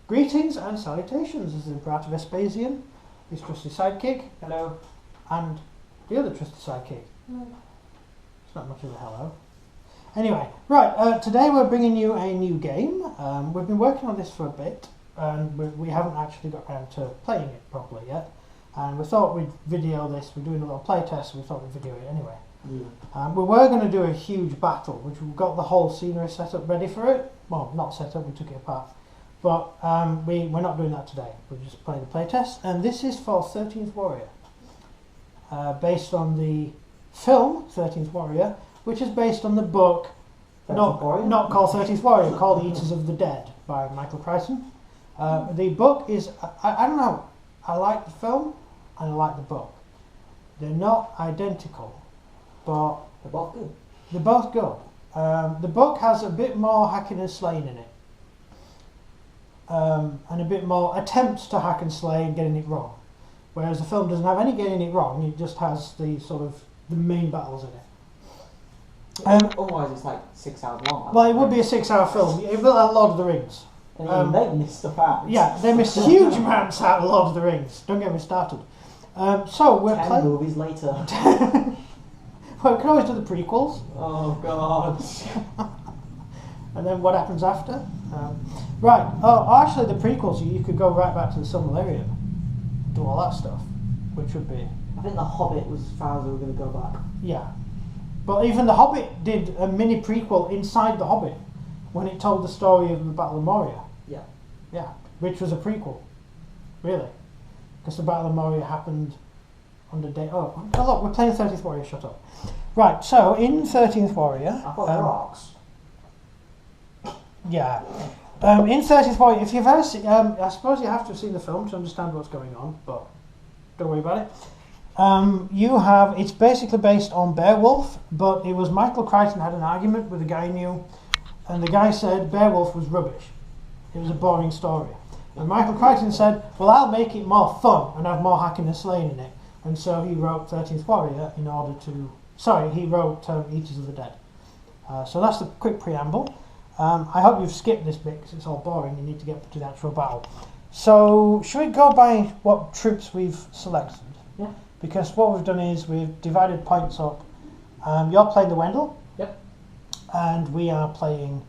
Greetings and salutations. This is Imperator Vespasian, his trusty sidekick. Hello. And the other trusty sidekick. It's not much of a hello. Anyway, right, today we're bringing you a new game. We've been working on this for a bit, and we haven't actually got around to playing it properly yet. And we thought we'd video this. We're doing a little play test, so we thought we'd video it anyway. Yeah. We were going to do a huge battle, which we've got the whole scenery set up ready for it. Well, not set up, we took it apart. But we're not doing that today. We're just playing the play test. And this is for 13th Warrior. Based on the film 13th Warrior, which is based on the book not called 13th Warrior, called Eaters of the Dead by Michael Crichton. The book is, I don't know, I like the film and I like the book. They're not identical, but They're both good. they're both good. The book has a bit more hacking and slaying in it. And a bit more attempts to hack and slay and getting it wrong. Whereas the film doesn't have any getting it wrong, it just has the sort of the main battles in it. Otherwise it's like 6 hours long. Well, it would be a 6-hour film. It will have Lord of the Rings. And they missed stuff out. Yeah, they missed huge amounts out of Lord of the Rings. Don't get me started. So we're 10 playing. movies later. Well, we can always do the prequels. Oh god. And then what happens after? Right. Oh, actually, the prequels, you could go right back to the Silmarillion, do all that stuff, which would be. I think The Hobbit was as far as we were going to go back. Yeah. But even The Hobbit did a mini prequel inside The Hobbit when it told the story of the Battle of Moria. Yeah. Yeah, which was a prequel, really, because the Battle of Moria happened on the day. Oh look, we're playing 13th Warrior. Shut up. Right. So in 13th Warrior. I thought rocks. Yeah. In 13th Warrior, if you've ever seen, I suppose you have to have seen the film to understand what's going on, but don't worry about it. It's basically based on Beowulf, but it was Michael Crichton had an argument with a guy he knew, and the guy said Beowulf was rubbish. It was a boring story. And Michael Crichton said, well, I'll make it more fun and have more hacking and slaying in it. And so he wrote 13th Warrior in order to... Sorry, he wrote Eaters of the Dead. So that's the quick preamble. I hope you've skipped this bit because it's all boring. You need to get to the actual battle. So, should we go by what troops we've selected? Yeah. Because what we've done is we've divided points up. You're playing the Wendell. Yep. And we are playing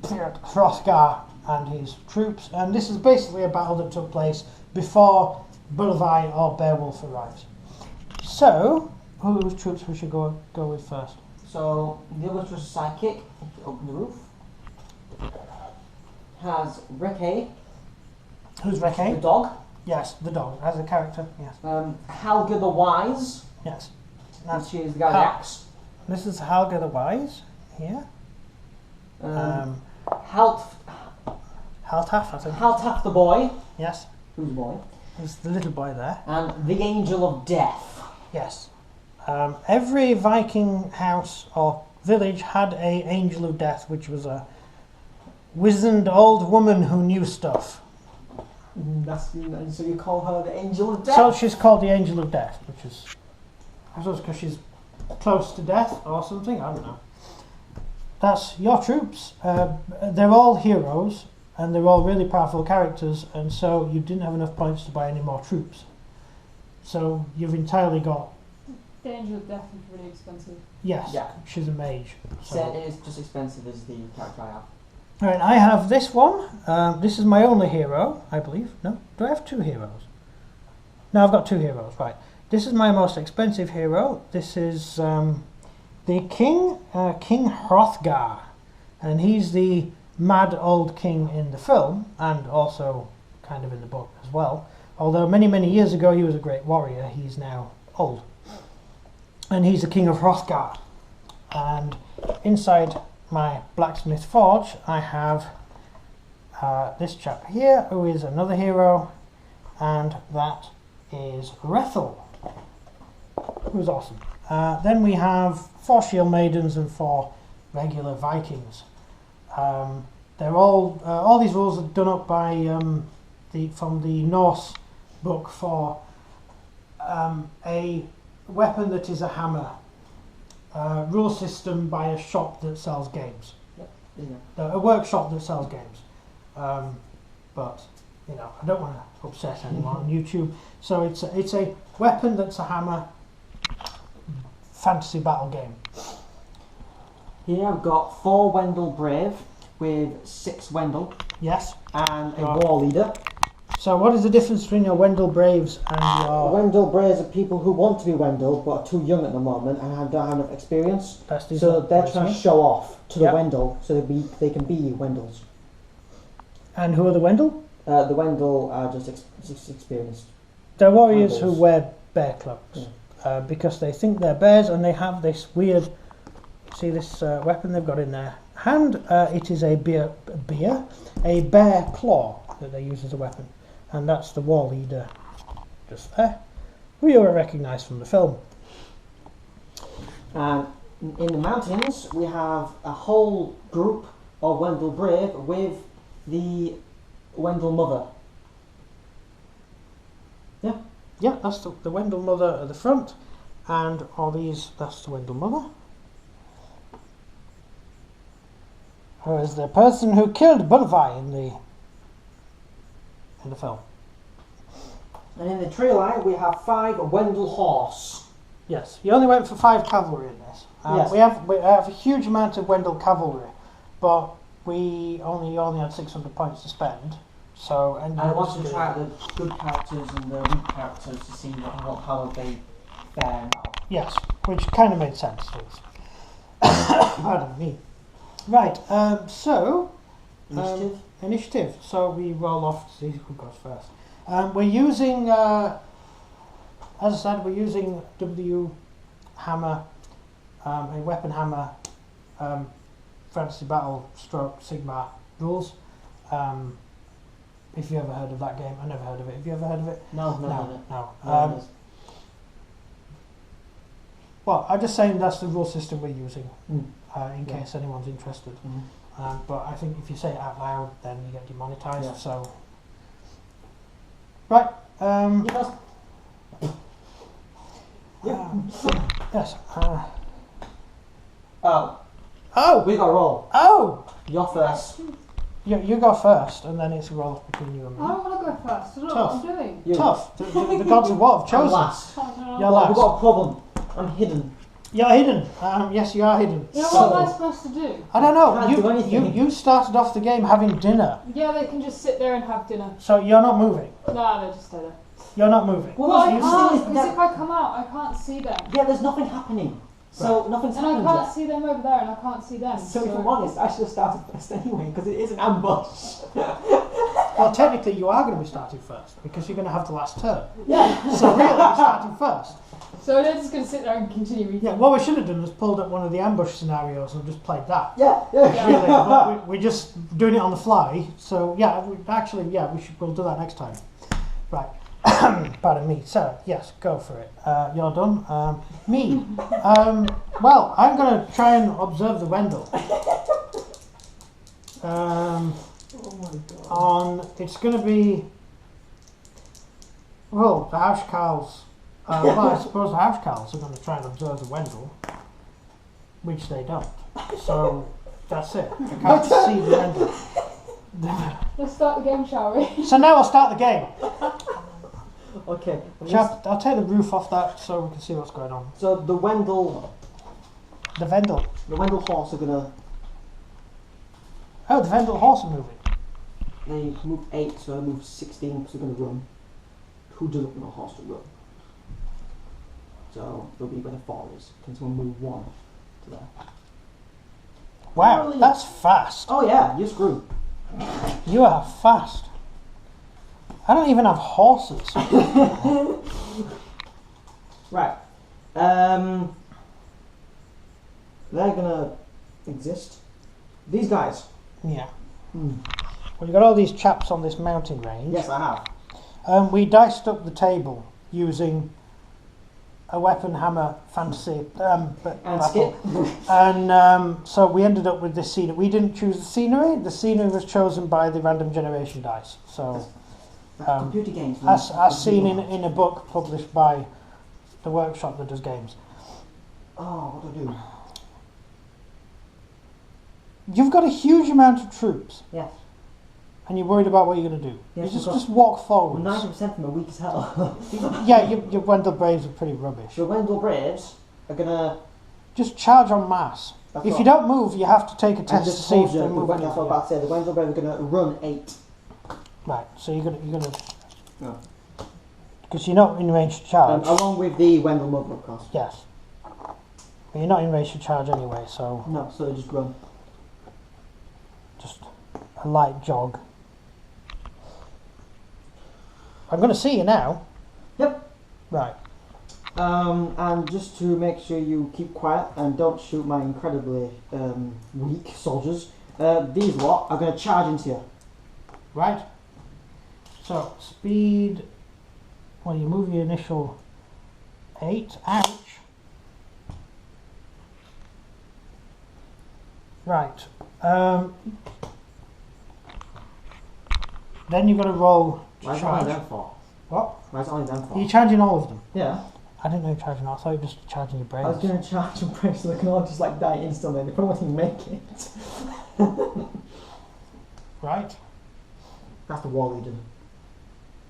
Hrothgar and his troops. And this is basically a battle that took place before Bolivai or Beowulf arrives. So, whose troops we should go with first? So, the other just sidekick, open the roof, has Ricky. Who's Ricky? The dog. Yes, the dog, as a character, yes. Helga the Wise. Yes. Which is the guy with the axe. This is Helga the Wise, here. Haltaf, I think. Haltaf the boy. Yes. Who's the boy? There's the little boy there. And the Angel of Death. Yes. Every Viking house or village had a Angel of Death, which was a wizened old woman who knew stuff. So you call her the Angel of Death? So she's called the Angel of Death, which is, I suppose, because she's close to death or something. I don't know. That's your troops. They're all heroes, and they're all really powerful characters, and so you didn't have enough points to buy any more troops. So you've entirely got... The Angel of Death is really expensive. Yes, yeah. She's a mage. So it is just expensive as the character I have. Alright, I have this one. This is my only hero, I believe. No? Do I have two heroes? No, I've got two heroes, right. This is my most expensive hero. This is the King, King Hrothgar. And he's the mad old king in the film, and also kind of in the book as well. Although many, many years ago he was a great warrior, he's now old. And he's the King of Hrothgar. And inside my blacksmith forge I have this chap here, who is another hero, and that is Wrethel, who's awesome. Then we have 4 shield maidens and 4 regular Vikings. They're all these rules are done up by from the Norse book for a weapon that is a hammer. Rule system by a shop that sells games. Yep. A workshop that sells games. But you know, I don't want to upset anyone on YouTube. So it's a weapon that's a hammer fantasy battle game. Here I've got 4 Wendell Brave with 6 Wendell Yes. and a War Leader. So what is the difference between your Wendell Braves and your... Wendell Braves are people who want to be Wendell but are too young at the moment and don't have enough experience. So they're trying to show off to the Wendell so they can be Wendells. And who are the Wendell? The Wendell are just experienced. They're warriors who wear bear cloaks because they think they're bears, and they have this weird... See this weapon they've got in their hand? It is a bear claw that they use as a weapon, and that's the war leader just there, who you will recognise from the film. And in the mountains we have a whole group of Wendell Brave with the Wendell Mother. Yeah, that's the Wendell Mother at the front, and all these, that's the Wendell Mother. Who is the person who killed Bulvi in the film. And in the tree line we have 5 Wendell Horse. Yes, you only went for 5 cavalry in this. Yes. We have a huge amount of Wendell cavalry, but we only had 600 points to spend. So and I wanted to try out the good characters and the weak characters to see how they fare now. Yes, which kind of made sense to us. Pardon me. Right, so... Initiative. So we roll off to see who goes first. We're using, as I said, we're using W hammer, a weapon hammer, fantasy battle stroke Sigma rules. If you ever heard of that game, I never heard of it. Have you ever heard of it? No. Well, I'm just saying that's the rule system we're using, in case anyone's interested. But I think if you say it out loud, then you get demonetized. Yeah. So, right. Yes. Oh, we got to roll. Oh! You're first. You go first, and then it's a roll off between you and me. I don't want to go first. I don't know what I'm doing. Tough. The gods of war have chosen. Last. You're last. We've got a problem. I'm hidden. You're hidden. Yes, you are hidden. You know what am I supposed to do? I don't know. Can't do anything. You started off the game having dinner, Yeah, they can just sit there and have dinner. so you're not moving. No, they just stay there. You're not moving. Well, Well, I you can't, see because if I come out, I can't see them. Yeah, there's nothing happening. So nothing's And I happened can't yet. see them over there, and I can't see them. So if I'm honest, I should have started first anyway, because it is an ambush. Well, technically, you are going to be starting first because you're going to have the last turn. Yeah. So really, you're starting first. So they're just going to sit there and continue reading. Yeah. What we should have done was pulled up one of the ambush scenarios and just played that. Yeah. Really, but we're just doing it on the fly. So yeah, we'll do that next time. Right. Pardon me. So yes, go for it. You're done. Me. Well, I'm going to try and observe the Wendell. Oh my god. It's going to be. Well, the house cows. Well, I suppose the house cows are going to try and observe the Wendell, which they don't. So that's it. I can't see the Wendell. Let's start the game, shall we? So now I'll start the game. Okay. I'll take the roof off that so we can see what's going on. So the Wendell horse are gonna. Oh, the Wendell horse are moving. They move 8, so they move 16 because they're gonna run. Who doesn't want a horse to run? So they'll be where the 4 is. Can someone move 1 to there? Wow, Brilliant. that's fast. Oh yeah, you're screwed. You are fast. I don't even have horses. Right. They're gonna exist. These guys. Yeah. Well, you've got all these chaps on this mountain range. Yes, I have. We diced up the table using a weapon hammer fantasy And battle. skip. And so we ended up with this scenery. We didn't choose the scenery. The scenery was chosen by the random generation dice. So Computer games. as seen in a book published by the workshop that does games. Oh, what do I do? You've got a huge amount of troops. Yes. And you're worried about what you're going to do. Yes, you just walk forward. 90% of them are weak as hell. Yeah, your Wendell Braves are pretty rubbish. The Wendell Braves are going to... Just charge en masse. If you don't move, you have to take a test to see if they're moving. That's what I'm about to say. The Wendell Braves are going to run 8. Right, so you're gonna. No. Because you're not in range to charge. Along with the Wendell Mother, of course. Yes. But you're not in range to charge anyway, so. No, so just run. Just a light jog. I'm going to see you now. Yep. Right. And just to make sure you keep quiet and don't shoot my incredibly weak soldiers, these lot are going to charge into you. Right. So, speed. Well, you move your initial 8. Ouch. Right. Then you've got to roll to Why is it charge. only them for? What? Why is it only them for? Are you charging all of them? Yeah. I didn't know you were charging all. I thought you were just charging your brains. I was going to charge them braves so they can all just like die instantly. They probably won't even make it. Right. That's the war leader.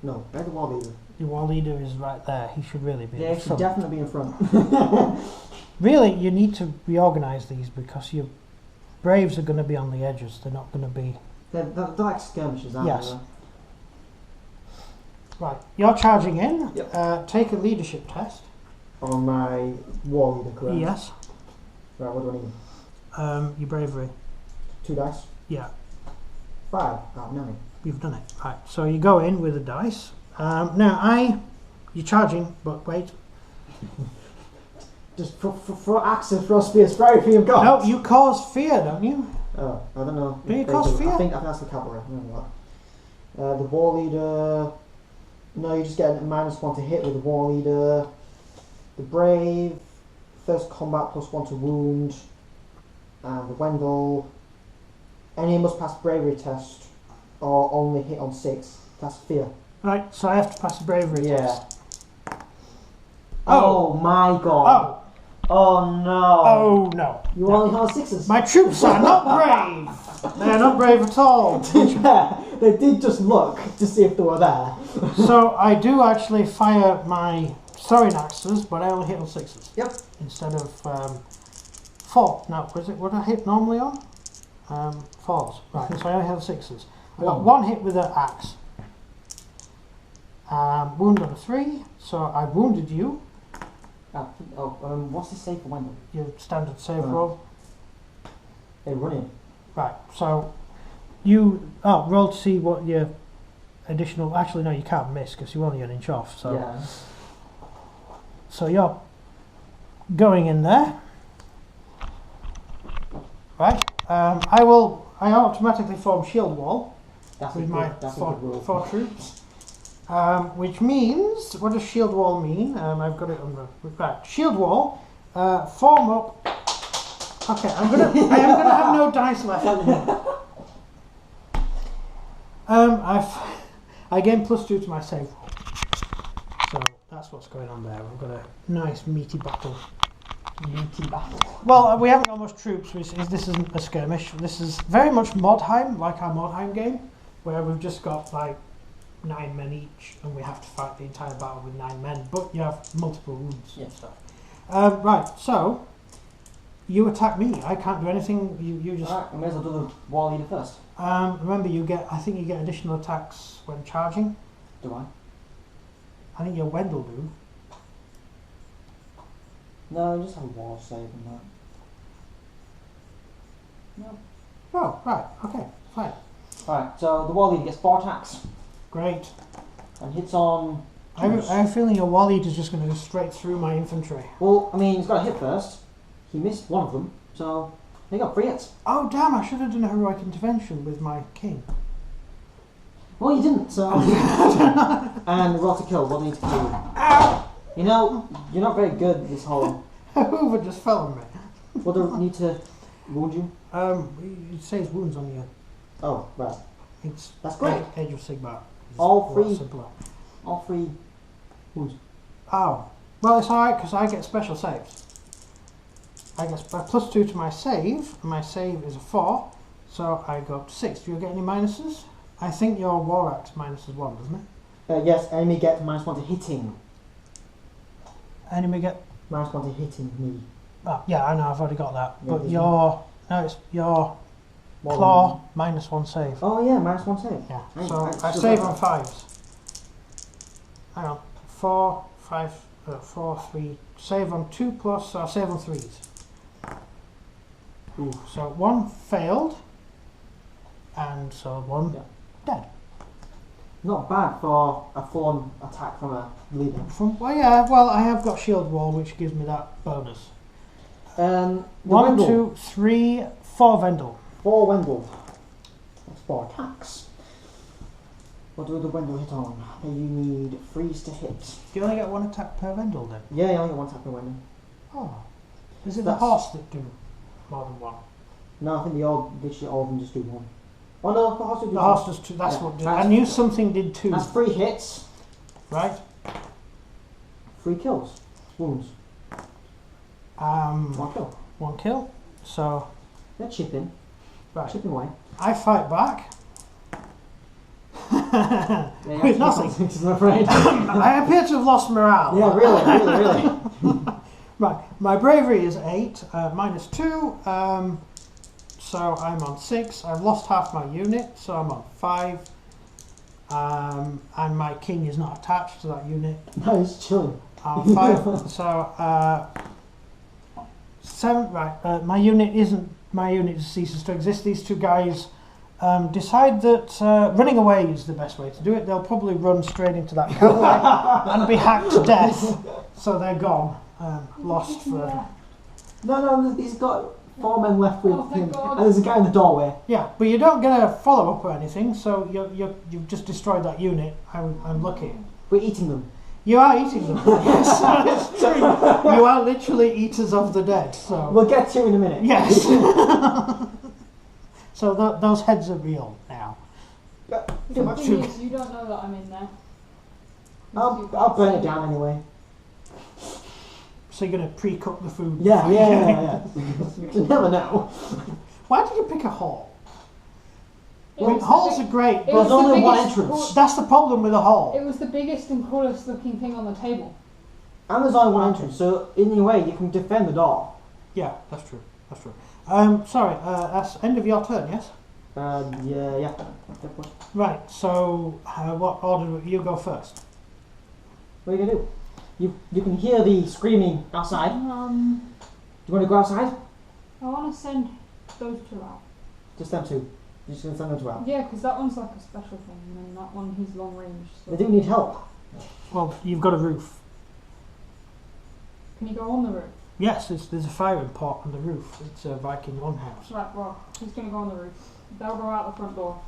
No, they're the war leader. Your war leader is right there. He should really be Yeah, in he should front. definitely be in front. Really, you need to reorganise these because your braves are going to be on the edges. They're not going to be... They're like skirmishes, aren't Yes. they? Right, you're charging in. Yep. Take a leadership test. On my war leader, correct? Yes. Right, what do I need? Your bravery. 2 dice? Yeah, 5 out of 9. you've done it. Right, so you go in with a dice. Now, you're charging, but wait. Just for axes, for spears, for everything you've got. No, you cause fear, don't you? Oh, I don't know. Do you if they cause fear? I think that's the cavalry. I don't know what. The war leader. No, you just get a -1 to hit with the war leader. The brave, first combat +1 to wound. And the Wendell. Any must pass bravery test or only hit on 6. That's fear. Right, so I have to pass a bravery test. Oh my god. Oh no. Oh no. You only have 6s. My troops are not brave. They are not brave at all. Yeah, they did just look to see if they were there. So I do actually fire my throwing axes, but I only hit on 6s. Yep. Instead of 4. Now, was it what I hit normally on? 4s. Right, so I only have 6s. I got 1 hit with an axe. Wound on a 3, so I wounded you. What's the save for Wendell? Your standard save roll. They're running. Right, so you roll to see what your additional. Actually, no, you can't miss because you're only an inch off. So, Yeah. so you're going in there. Right. I automatically form shield wall with my 4 troops. Which means, what does shield wall mean? I've got it on the right. Shield wall, form up. Okay, I am gonna have no dice left. I gain +2 to my save roll. So that's what's going on there. We've got a nice meaty battle. Well, we haven't got much troops. This isn't a skirmish. This is very much Modheim, like our Modheim game, where we've just got like 9 men each, and we have to fight the entire battle with 9 men, but you have multiple wounds and stuff. Right, so you attack me. I can't do anything. You just. Alright, I may as well do the war leader first. Remember, I think you get additional attacks when charging. Do I? I think your Wendell do. No, just have a war save and that. No. Oh, right. Okay, fine. Alright, so the war leader gets 4 attacks. Great. And hits on... I have a feeling your war leader is just going to go straight through my infantry. Well, I mean, he's got to hit first. He missed one of them, so he got 3 hits. Oh, damn, I should have done a heroic intervention with my king. Well, you didn't, so... And roll to kill. What do you need to kill you? Ow! You know, you're not very good at this whole... Hoover just fell on me. What do I need to wound you? It says wounds on you. Oh, right. That's great. Age of Sigmar. All 3. Simpler. All 3 wounds. Oh. Well, it's alright because I get special saves. I guess by +2 to my save, and my save is a 4, so I go up to 6. Do you get any minuses? I think your war axe minuses 1, doesn't it? Yes, enemy get -1 to hitting. Enemy get... -1 to hitting me. Oh, yeah, I know, I've already got that. Yeah, But there's your... No, it's your More claw -1 save. Oh yeah, -1 save. Yeah, Right, so right, I so save that- on 5s. Hang on. 4, 5, 4, 3. Save on 2 plus, so I'll save on 3s. Ooh. So 1 failed, and so 1 Yeah. dead. Not bad for a full-on attack from a leader. Well, yeah, well, I have got shield wall, which gives me that bonus. The 1, Wendell. 2, 3, 4 Vendel. 4 Wendell. That's 4 attacks. What do the Wendell hit on? You need freeze to hit. Do you only get 1 attack per Vendel then? Yeah, you only get 1 attack per Wendell. Oh. Is it the That's- horse that do more than 1? No, I think literally all of them just do 1. Oh no, the horse will do The 2. horse does 2, that's Yeah, what... that's- I knew something did 2, That's 3 hits, right? 3 kills. Wounds. 1 kill. 1 kill. So, They're chipping. right. Chipping away. I fight back. Yeah, With nothing. I'm afraid. I appear to have lost morale. Yeah, really. Right, my bravery is 8, -2, so I'm on 6. I've lost half my unit, so I'm on 5. And my king is not attached to that unit. No, he's chilling. I'm 5, so 7. Right, my unit ceases to exist. These two guys decide that running away is the best way to do it. They'll probably run straight into that cavalry and be hacked to death. So they're gone, lost forever. No, he's got 4 men left with Oh, thank him. God. And there's a guy in the doorway. Yeah, but you don't get a follow up or anything. So you've just destroyed that unit. I'm lucky. We're eating them. You are eating them. Yes, it's true. You are literally eaters of the dead. So We'll get to you in a minute. yes. So those heads are real now. The thing is, you don't know that I'm in there. I'll burn it down anyway. So you're going to pre-cook the food? Yeah. You never know. Why did you pick a hall? It I mean, was the halls big- are great, it but was There's only the one biggest entrance. that's the problem with a It hall. was the biggest and coolest looking thing on the table. And there's only one entrance, so in a way you can defend the door. Yeah, that's true. That's true. Sorry, that's end of your turn, yes? Yeah. Right, so what order will you go first? What are you gonna do? You can hear the screaming outside. Do you want to go outside? I want to send those 2 out. Just them 2. You're just gonna send them 2 out. Yeah, because that one's like a special thing, and then that one he's long range. So. They do need help. Well, you've got a roof. Can you go on the roof? Yes, there's a firing pot on the roof. It's a Viking longhouse. Right, well, he's going to go on the roof. They'll go out the front door.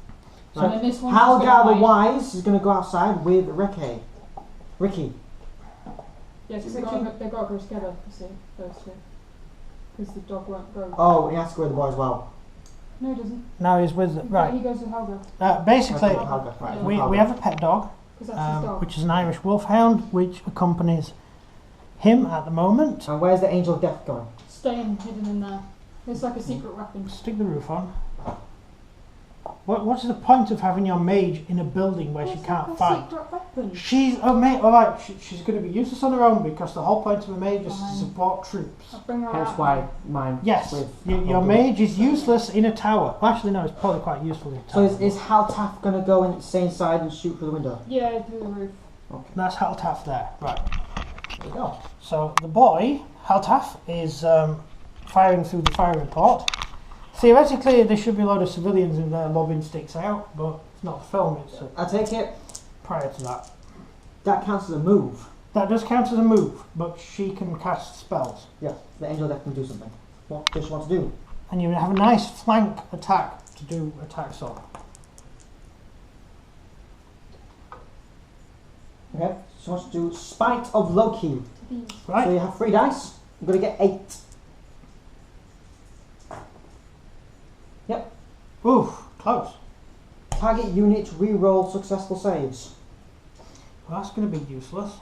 So and then this one's Halgar just the gonna hide. Wise is gonna go outside with Ricky. Yes, they've got to go together, you see, those 2. Because the dog won't go. Oh, he has to go with the boy as well. No, he doesn't. Now he's with right. He goes with Helga, Basically, Halgar, right, we Halgar. have a pet dog, because that's his dog. which is an Irish wolfhound, which accompanies him at the moment. And where's the Angel of Death going? Staying hidden in there. It's like a secret weapon. Stick the roof on. What's the point of having your mage in a building where she It's can't like a fight? secret weapon. She's a mage. All right, she's going to be useless on her own because the whole point of a mage is to Fine. support troops. I'll bring her Hence out. why mine. Yes, with your Halgar. mage is useless in a tower. Well, actually, no, it's probably quite useful in a So tower. is Haltaf gonna go and stay inside and shoot through the window? Yeah, through the roof. That's Haltaf there, right? There we go. So the boy Haltaf is firing through the firing port. Theoretically, there should be a load of civilians in there lobbing sticks out, but it's not a film. It's I take it prior to that. that counts as a move. That does count as a move, but she can cast spells. Yeah, the Angel of Death can do something. What does she want to do? And you have a nice flank attack to do attacks on. Okay, she wants to do Spite of Loki. These. So Right? you have 3 dice. You're gonna get 8. Oof, close. Target unit re-roll successful saves. Well, that's going to be useless.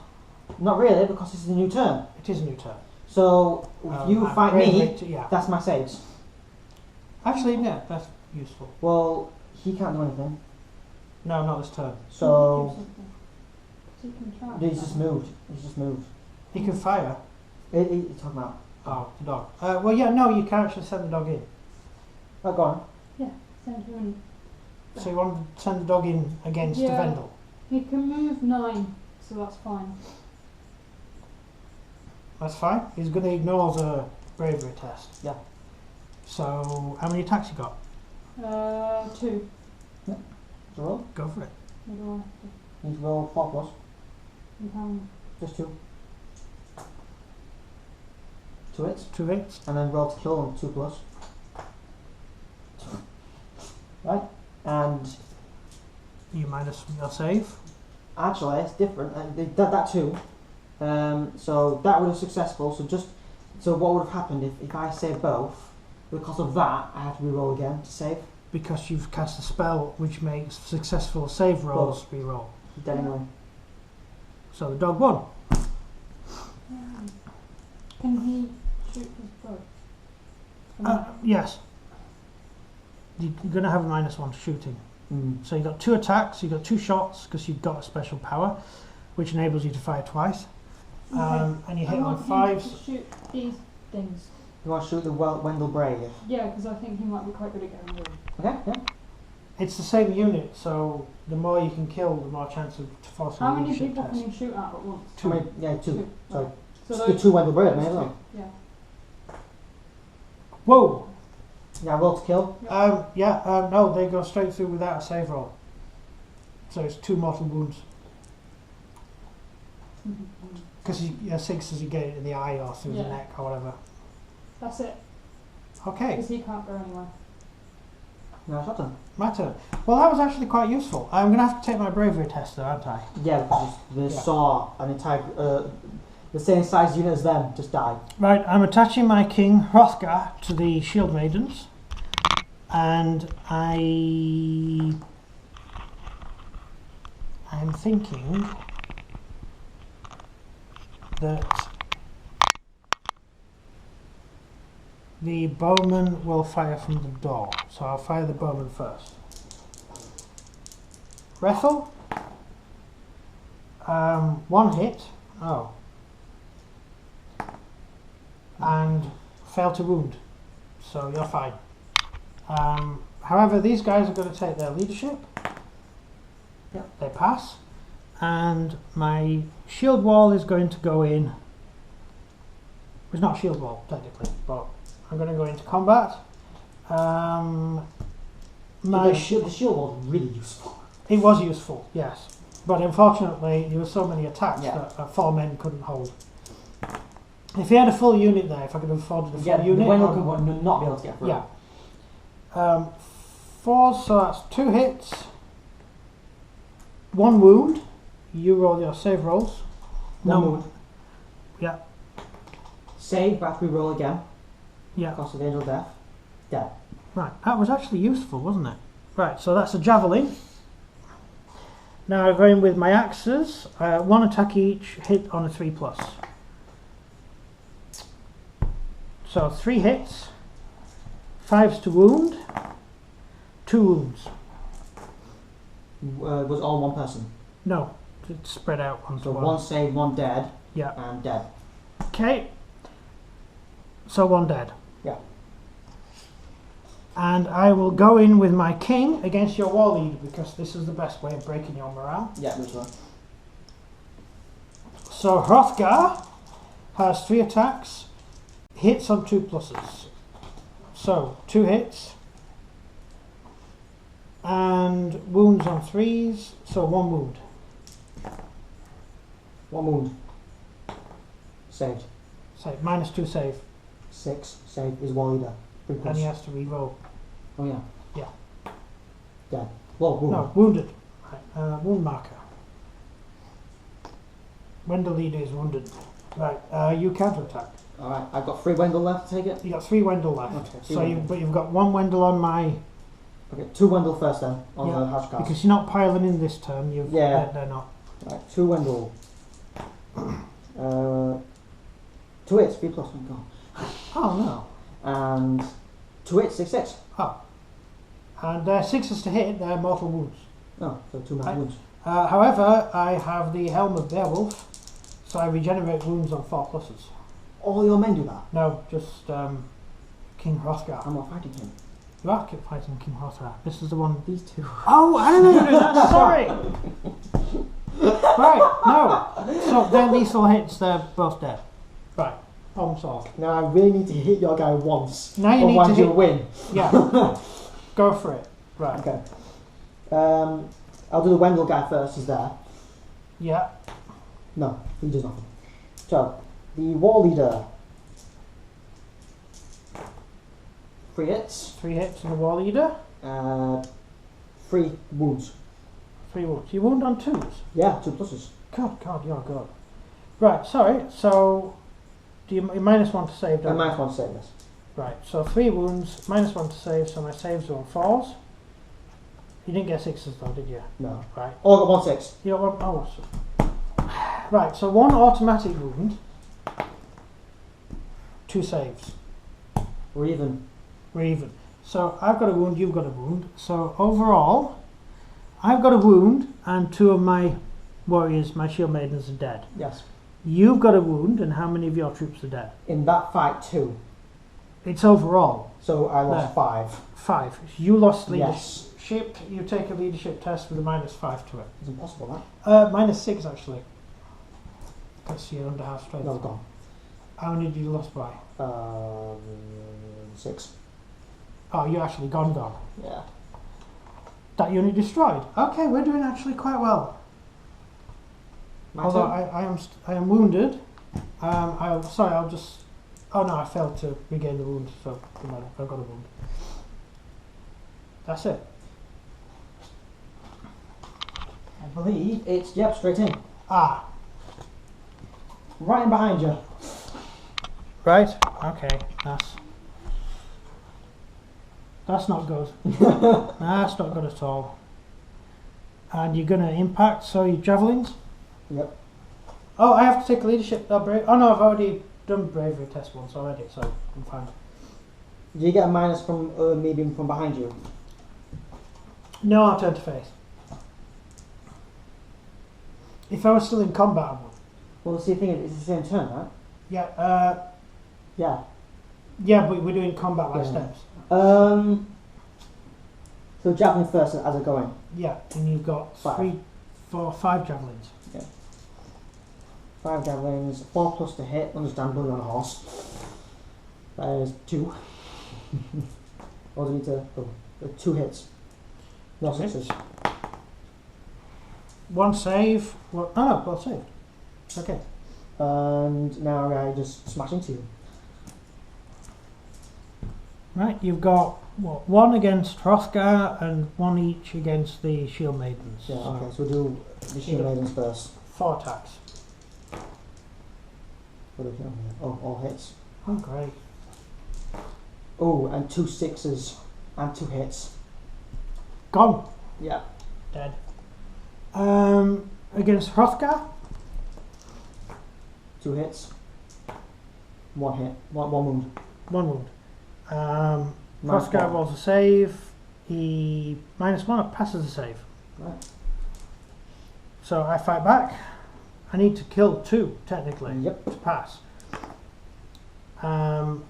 Not really, because this is a new turn. It is a new turn. So if you fight me, yeah. that's my saves. Actually, yeah, that's useful. Well, he can't do anything. No, not this turn. So He can try. he's just moved. He's just moved. He can fire. You're talking about? Oh, the dog. Well, yeah, no, you can actually send the dog in. Oh, go on. Send him in. So you want to send the dog in against the Yeah. Vendel? He can move 9, so that's fine. That's fine. He's going to ignore the bravery test. Yeah. So, how many attacks you got? 2. Roll. Go for it. What do I have to? You need to roll 4 plus. You can. Just 2. 2 hits. 2 hits. And then roll to kill on 2 plus. Right? And You minus your save. actually, it's different. They did that too. So that would have successful. So what would have happened if I saved both? Because of that, I have to re-roll again to save. Because you've cast a spell which makes successful save rolls re-roll. Dead anyway. So the dog won. Can he shoot his bow? Yes. You're going to have a -1 to shooting. Mm. So you've got 2 attacks, you've got 2 shots because you've got a special power which enables you to fire twice. And you hit on 5s. To shoot these things. You want to shoot the Wendell Brave? Yeah, because I think he might be quite good at getting rid. Okay, yeah. It's the same unit, so the more you can kill, the more chance of forcing How a many leadership people test. can you shoot at once? 2. How many? Yeah, 2. Two. Sorry. So Just the 2 Wendell Brave, maybe. those two, yeah. Whoa! Yeah, roll to kill. No, they go straight through without a save roll. So it's 2 mortal wounds. Because you 6 as you get it in the eye or through the Yeah. neck or whatever. That's it. Okay, Because he can't go anywhere. No, it's not done. my turn. Well, that was actually quite useful. I'm going to have to take my bravery test though, aren't I? Yeah, because they Yeah. saw an entire, the same size unit as them just die. Right, I'm attaching my king, Hrothgar, to the shield maidens. And I'm thinking that the bowman will fire from the door. So I'll fire the bowman first. Wrethel. 1 hit. Oh. And fail to wound. So you're fine. However, these guys are going to take their leadership. Yep. They pass. And my shield wall is going to go in. It's not a shield wall, technically, but I'm going to go into combat. The shield was really useful. It was useful, yes. But unfortunately, there were so many attacks Yeah. that 4 men couldn't hold. If he had a full unit there, if I could have afforded a full Yeah, unit. the Wendell could not be able to get through. Yeah. 4, so that's 2 hits. 1 wound. You roll your save rolls. One wound. Yeah. Save, but we roll again. Yeah. Cost of Angel Death. Dead. Right, that was actually useful, wasn't it? Right, so that's a javelin. Now I'm going with my axes. 1 attack each, hit on a 3+. So 3 hits, 5s to wound, 2 wounds. Was all 1 person. No, it's spread out onto So one. 1 saved, 1 dead. Yeah. And dead. Okay. So 1 dead. Yeah. And I will go in with my king against your war leader because this is the best way of breaking your morale. Yeah, this one. So Hrothgar has 3 attacks, hits on 2 pluses. So 2 hits and wounds on 3s, so 1 wound. 1 wound. Saved. So -2 save, 6 saved is war leader. 3 plus. and he has to re-roll. Oh yeah. Yeah. Dead. Well, wound. No, wounded. Right, wound marker. When the leader is wounded. Right, you counterattack. Alright, I've got 3 Wendell left to take it. You got 3 Wendell left. Okay, So you've got 1 Wendell on my. Okay, 2 Wendell first then, on Yeah, the hash cast. Because you're not piling in this turn. They're not. Right, 2 Wendell. 2 hits, 3 plus, oh god. Oh And 2 hits, 6, 6. no. Oh. And 6s to hit, they're mortal wounds. Oh, so 2 mortal wounds. However, I have the Helm of Beowulf, so I regenerate wounds on 4 pluses. All your men do that? No, just King Hrothgar. I'm not fighting him. You are fighting King Hrothgar. This is the one. These 2. Oh, I don't know how to do that. Sorry. Right, no. So they're lethal hits. They're both dead. Right. Problem solved. Now I really need to hit your guy once. Now you need to otherwise hit. you'll win. Yeah. Go for it. Right. Okay. I'll do the Wendell guy first. He's there. Yeah. No, he does nothing. So, the war leader. 3 hits. 3 hits on the war leader. 3 wounds. 3 wounds. You wound on 2s. Yeah, 2 pluses. God, you're good. Right. Sorry. So, do you -1 to save? And Don't you? -1 to save this. Right. So 3 wounds, -1 to save. So my saves are on 4s. You didn't get 6s though, did you? No. Right. Oh, I got 1 6. You got 1. Oh. Right. So 1 automatic wound. 2 saves. We're even. We're even. So I've got a wound, you've got a wound. So overall, I've got a wound and 2 of my warriors, my shield maidens, are dead. Yes. You've got a wound and how many of your troops are dead? In that fight, 2. It's overall So I lost There. 5. 5. You lost leadership. Yes. You take a leadership test with a -5 to it. It's impossible, that. -6 actually. Because you're under half strength. No, it's gone. How many did you lost by? 6. Oh, you're actually gone. Yeah. That unit destroyed. Okay, we're doing actually quite well. My Although turn? I am wounded. I'll just. Oh no, I failed to regain the wound, so doesn't matter. I've got a wound. That's it. I believe it's, yep, straight in. Ah, Right in behind you. right. Okay, that's not good. That's not good at all. And you're gonna impact. So your javelins. Yep. Oh, I have to take a leadership. Oh no, I've already done bravery test once already, so I'm fine. Do you get a minus from me being from behind you? No, I'll turn to face. If I was still in combat, I would. Well, see, the thing is, it's the same turn, right? Yeah, Yeah. yeah, but we're doing combat by Yeah. steps. So javelin first as I go in. Yeah, and you've got 5. 3, 4, 5 javelins. 5 javelins, 4 plus to hit. Understand, building on a horse. That is 2. Or do I need to? Oh, 2 hits. No 2 hits. 6s. 1 save. Oh no, both saved. Okay. And now I just smash into you. Right, you've got what, 1 against Hrothgar and 1 each against the shield maidens. Yeah, So okay, so we'll do the shield maidens first. 4 attacks. What do we do? Oh, all hits. Oh great. Oh, and 2 6s and 2 hits. Gone. Yeah. Dead. Against Hrothgar. 2 hits. 1 hit. 1 wound. 1 wound. Minus Hrothgar 1. rolls a save. He -1 passes the save. Right. So I fight back. I need to kill 2 technically Yep. to pass. I've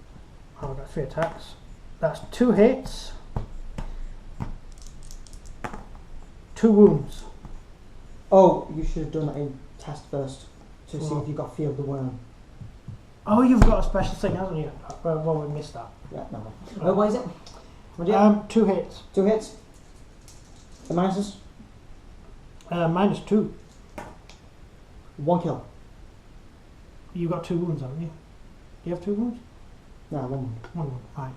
got 3 attacks. That's 2 hits. 2 wounds. Oh, you should have done a test first to see What? if you got fear of the worm. Oh, you've got a special thing, haven't you? Well, we missed that. Yeah, no. What is it? What do you have? 2 hits. 2 hits. The minuses. -2. 1 kill. You got 2 wounds, haven't you? Do you have 2 wounds? No, 1 wound. 1 wound. Fine.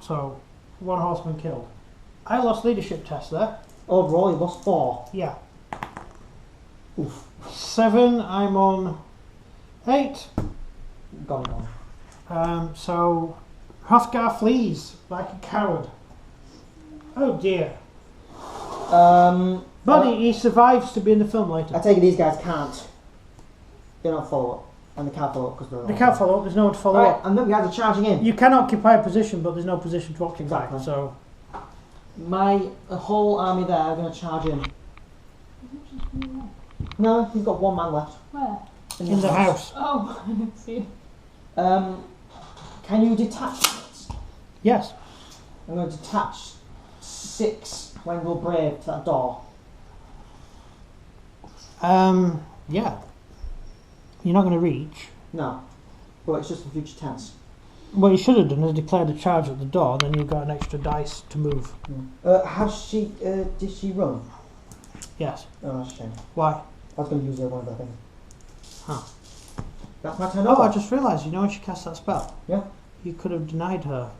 So 1 horseman killed. I lost leadership test there. Overall, you lost 4. Yeah. Oof. 7. I'm on 8. Gone. So Hrothgar flees like a coward. Oh dear. But he survives to be in the film later. I take it these guys can't. They're not follow up. And they can't follow up because they're They can't follow up. There's no one to follow Alright, up. and then the guys are charging in. You can occupy a position, but there's no position to occupy. Exactly. So My whole army there are going to charge in. No, you've got one man left. Where? in the house. Oh, I didn't see it. Can you detach it? Yes. I'm going to detach 6 Wengal Brave to that door. Yeah. You're not going to reach. No, but it's just for future tense. What you should have done is declared a charge at the door, then you've got an extra dice to move. Did she run? Yes. Oh, that's a shame. Why? I was going to use one of the things. Huh. That's my turn Oh, over. I just realised, you know when she cast that spell? Yeah. You could have denied her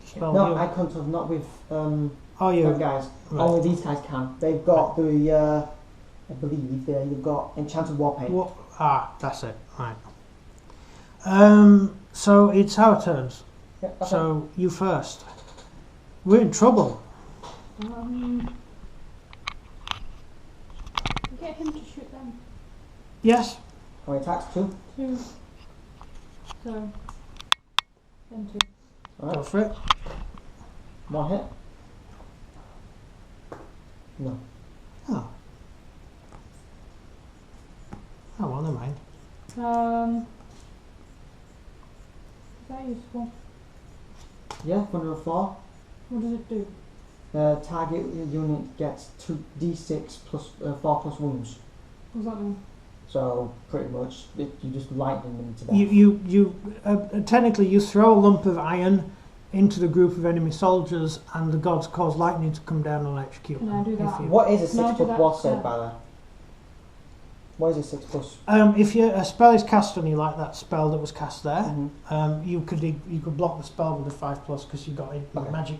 the spell. No, you. I couldn't have, not with Oh, them you. guys. Right. Only these guys can. They've got the, I believe, they've got Enchanted War Paint. What? Ah, that's it. Right. So it's our turns. Yeah, okay. So you first. We're in trouble. Get him to shoot them. Yes. How many attacks? 2? 2. So, then 2. Go Alright. for it. 1 hit. No. Oh. Oh, well, never mind. Is that useful? Yeah, 104. What does it do? Target unit gets 2d6 plus 4 plus wounds. What does that mean? So pretty much you just lightning them to death. You technically you throw a lump of iron into the group of enemy soldiers, and the gods cause lightning to come down and electrocute Can them. I do if that? you- What is a Can I 6 do plus that? what save Yeah. by the way? What is a 6 plus? If a spell is cast on you like that spell that was cast there, Mm-hmm. you could block the spell with a 5+ because you got it Okay. magic.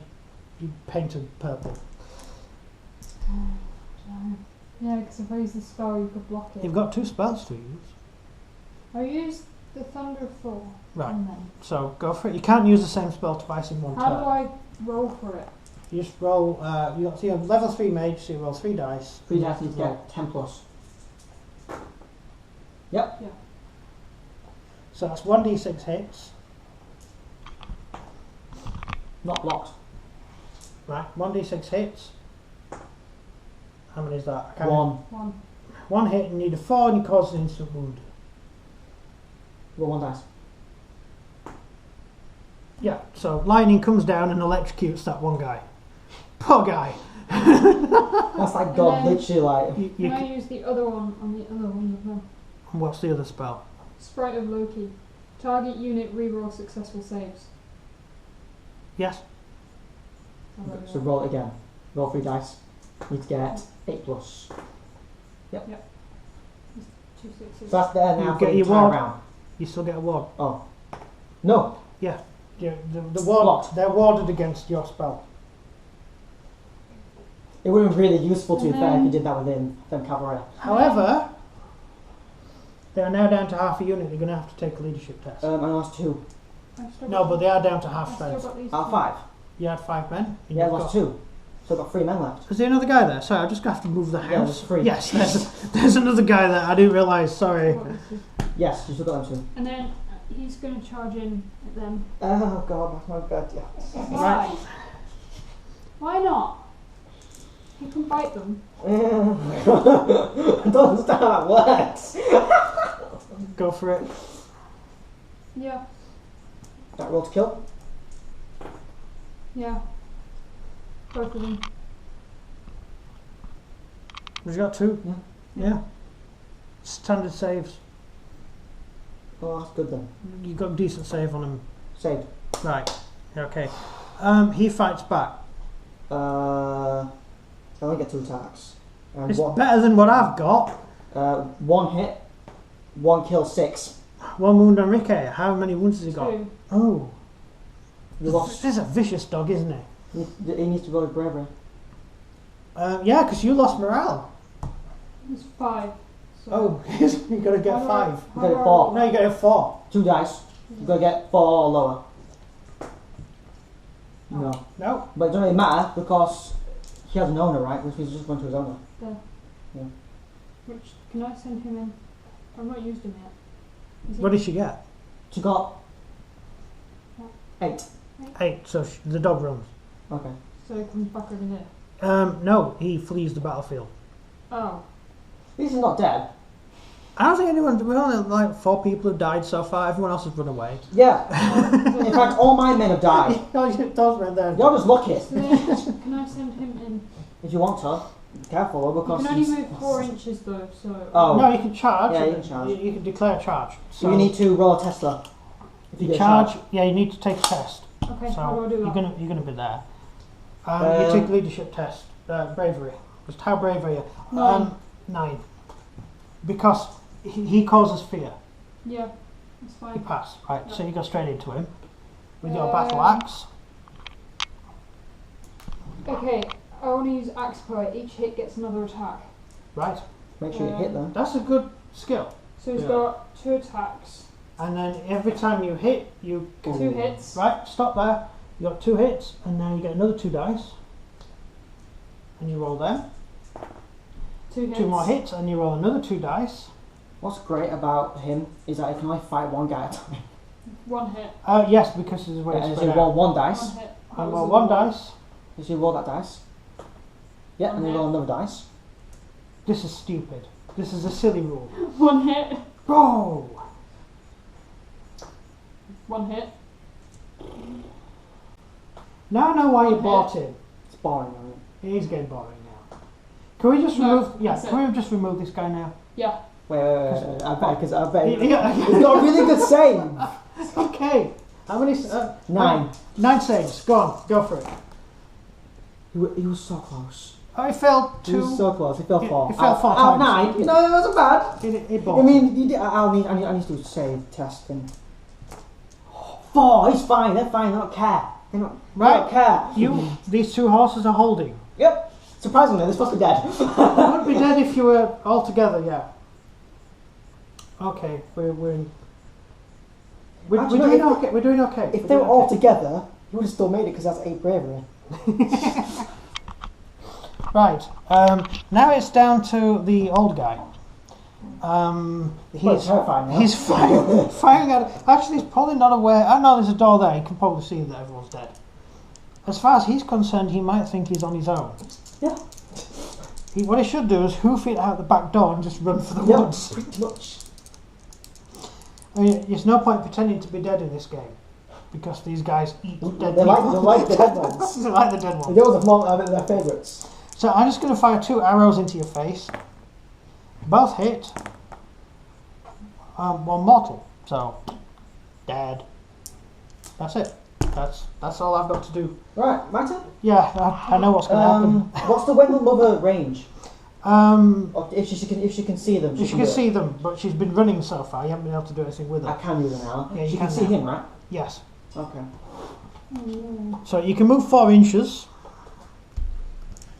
You painted purple. Yeah, because if I use the spell, you could block it. You've got 2 spells to use. I used the Thunder of Thor. Right. And then. So go for it. You can't use the same spell twice in one How turn. do I roll for it? You just roll. You have level 3 mage, so you roll 3 dice. 3 dice need to get 10 plus. Yep. Yeah. So that's 1d6 hits. Not blocked. Right, 1d6 hits. How many is that? I can't 1. 1. 1 hit, and you need a 4, and you cause an instant wound. Roll 1 dice. Yeah, so lightning comes down and electrocutes that one guy. Poor guy. That's like And God, then- literally like. You Can I use the other one on the other one as well? what's the other spell? Sprite of Loki. Target unit reroll successful saves. Yes. I'll roll So that. roll it again. Roll 3 dice. Need to get 8 plus. 2 6s. So that's there now You for get the your entire ward. round. You still get a ward. Oh. No. Yeah, the ward. Blocked. They're warded against your spell. It would have been really useful to be And fair if you then- did that within them cavalry. However, they are now down to half a unit. They're going to have to take a leadership test. I lost 2. I've still No, got- but they are down to half I've still strength. got these Out of 5. You had 5 men. and Yeah, I you've lost got- 2. So I've got 3 men left. Is there another guy there? Sorry, I just have to move the house. Yeah, there's 3. Yes, there's another guy there. I didn't realise. I've Sorry. got these two. Yes, you still got them 2. And then he's going to charge in at them. Oh god, that's my bad. Yeah. Why? Why not? He can bite them. I don't understand how that works. Go for it. Yeah, That roll to kill. yeah. Both of them. We've got 2. Yeah. Yeah. Standard saves. Oh, that's good then. You got a decent save on him. Saved. Right. Okay. He fights back. I only get 2 attacks. And It's better than what I've got. 1 hit, 1 kill, 6. 1 wound on Ricky. How many wounds has he got? 2. Oh. You lost. This is a vicious dog, isn't he? He needs to roll his bravery. Yeah, because you lost morale. It's 5. So Oh, you got to get How do I- 5. You how got do a I 4. roll? No, you got to 4. 2 dice. You gotta get 4 or lower. Oh. No. No. But it doesn't really matter because he has an owner, right? Which means he's just going to his owner. Which, can I send him in? I've not used him yet. What did she get? She got 8. 8. So the dog runs. Okay. So it comes back over here. No, he flees the battlefield. Oh. This is not dead. I don't think anyone. We're only like 4 people who've died so far. Everyone else has run away. Yeah. In fact, all my men have died. Those men there. You're just lucky. Can I send him in? If you want to. Careful, You because can only move 4 inches though, so... Oh. No, you can charge. Yeah, you can charge. You can declare a charge. So you need to roll a Tesla. If You get charge. charged. Yeah, you need to take a test. Okay, So how do I do that? you're gonna be there. You take a leadership test. Bravery. Just how brave are you? 9. 9. Because he causes fear. Yeah, that's You fine. pass. Right. Yeah. So you go straight into him with your battle axe. Okay, I want to use axe power. Each hit gets another attack. Right. Make sure you hit them. That's a good skill. So he's Yeah. got 2 attacks. And then every time you hit, you 2 hits. right. Stop there. You got 2 hits, and now you get another 2 dice, and you roll them. 2 hits. 2 more hits, and you roll another 2 dice. What's great about him is that he can only fight one guy at a time. 1 hit. Yes, because this is where Yeah, it's and so spread you roll out. 1 dice. 1 hit. That And was roll a 1 roll. dice. So you roll that dice. Yeah, and then Okay. roll another dice. This is stupid. This is a silly rule. 1 hit. Bro! 1 hit. Now I know why you Okay. bought him. It's boring, isn't it? It is getting boring now. Can we just No, remove? Yeah, that's can we just remove this guy now? Yeah. Wait. I bet, because I bet Yeah. he's got a really good save. Okay. How many? 9. 9 saves. Go on. Go for it. He was so close. Oh, he fell He 2. was so close. He fell He- 4. he fell 4 out of times. 9. No, it wasn't bad. It bought I mean, you did, I need to do a save test thing. 4. He's fine. They're fine. They don't care. They don't Right. care. These 2 horses are holding. Yep. Surprisingly, they're supposed to be dead. You would be dead if you were all together, yeah. Okay, we're Actually, doing no, okay. We're doing okay. If We're they were doing all okay. together, you would have still made it because that's 8 bravery. Right. Now it's down to the old guy. Well, it's terrifying now. He's firing at. Actually, he's probably not aware. I know there's a door there. He can probably see that everyone's dead. As far as he's concerned, he might think he's on his own. Yeah. What he should do is hoof it out the back door and just run for the Yep, woods. pretty much. I mean, there's no point pretending to be dead in this game because these guys eat dead They people. like the dead ones. They like the dead ones. Those are their favourites. So I'm just going to fire 2 arrows into your face. Both hit. 1 mortal. So, dead. That's it. That's all I've got to do. Right, my turn. Yeah, I know what's going to happen. What's the Wendell Mother range? Or if she can see them. If she can see them, but she's been running so far. You haven't been able to do anything with I her. can use her now. Yeah, you she can can see now. him, right? Yes. Okay. So you can move 4 inches.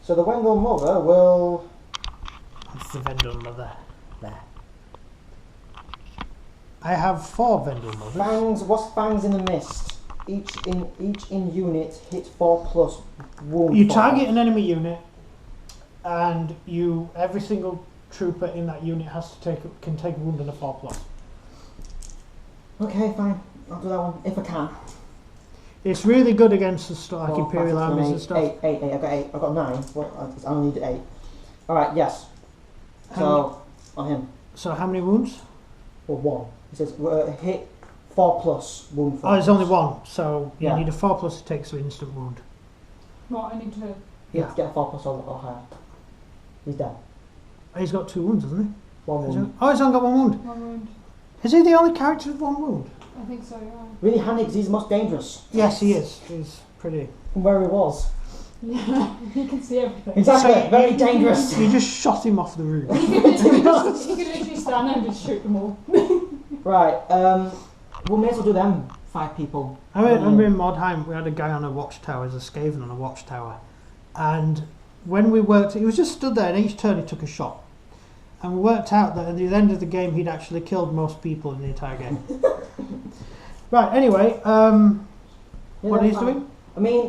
So the Wendell Mother will. That's the Vendel mother. There. I have 4 Vendel mothers. Fangs. What's fangs in the mist? Each in unit hit 4+ wound. You 4+. target an enemy unit, and every single trooper in that unit can take a wound and a 4+. Okay, fine. I'll do that one if I can. It's really good against the stuff like 4, Imperial 5, 6, 7, armies 8, and stuff. 8. I've got 8. I've got 9. Well, I only needed 8. All right. Yes. How So on him. So how many wounds? Or 1. It says hit 4+ wound. 4+. Oh, there's only 1, so you Yeah. need a 4+ to take an instant wound. What, I need to... He has to get a 4+ or higher. He's dead. He's got 2 wounds, hasn't he? 1 wound. Oh, he's only got 1 wound. 1 wound. Is he the only character with 1 wound? I think so, yeah. Really handy because he's the most dangerous. Yes, he is. He's pretty. From where he was. Yeah, he can see everything. Exactly. So very dangerous. You just shot him off the roof. He could literally stand there and just shoot them all. Right. We may as well do them 5 people. I remember in Modheim we had a guy on a watchtower, as a Skaven on a watchtower, and when we worked, he was just stood there, and each turn he took a shot, and we worked out that at the end of the game he'd actually killed most people in the entire game. Right. Anyway, what he's doing? I mean,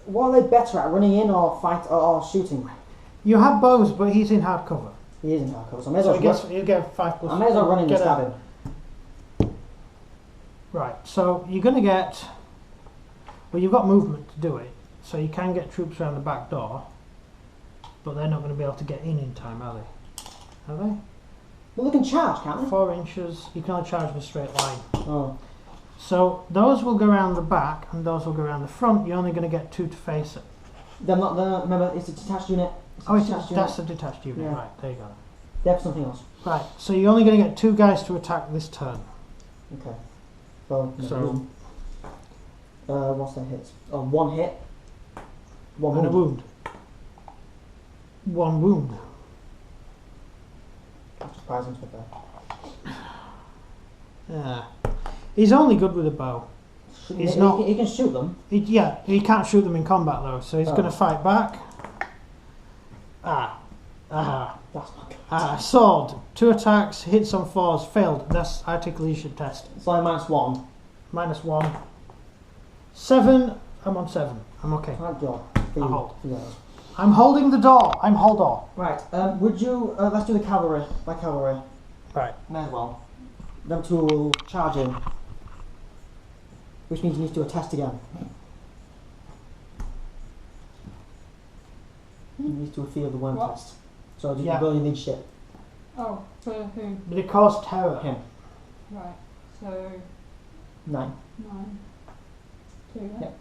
what are they better at, running in or fight or shooting? You have bows, but he's in hard cover, He is in hardcover, so I may as so well. you get 5+. I may as well run in and get stab a- him. Right, so you're going to get... Well, you've got movement to do it, so you can get troops around the back door, but they're not going to be able to get in time, are they? Are they? Well, they can charge, can't they? 4 inches, you can only charge in a straight line. Oh. So those will go around the back and those will go around the front. You're only going to get 2 to face it. They're not the... Remember, it's a detached unit. That's a detached unit. Yeah. Right, there you go. They have something else. Right, so you're only going to get 2 guys to attack this turn. Okay. Well, So- what's their hits? Oh, 1 hit. 1 And a wound. wound. 1 wound. That's surprising to be fair. Yeah. He's only good with a bow. He's not... He can shoot them. He can't shoot them in combat though, so he's going to fight back. That's not good. Sword. 2 attacks, hits on 4s, failed. I take a leadership test. It's only -1. -1. 7. I'm on 7. I'm okay. Thank God. I hold. Yeah. I'm holding the door. I'm Holdor. Right. Would you... let's do the cavalry. By cavalry. Right. May as well. Them 2 will charge in. Which means you need to do a test again. You need to do a fear of the worm What? test. So you Yeah. can roll your leadership. Oh, for who? But it caused terror. Him. Right. So 9. 9. 2. Then. Yep.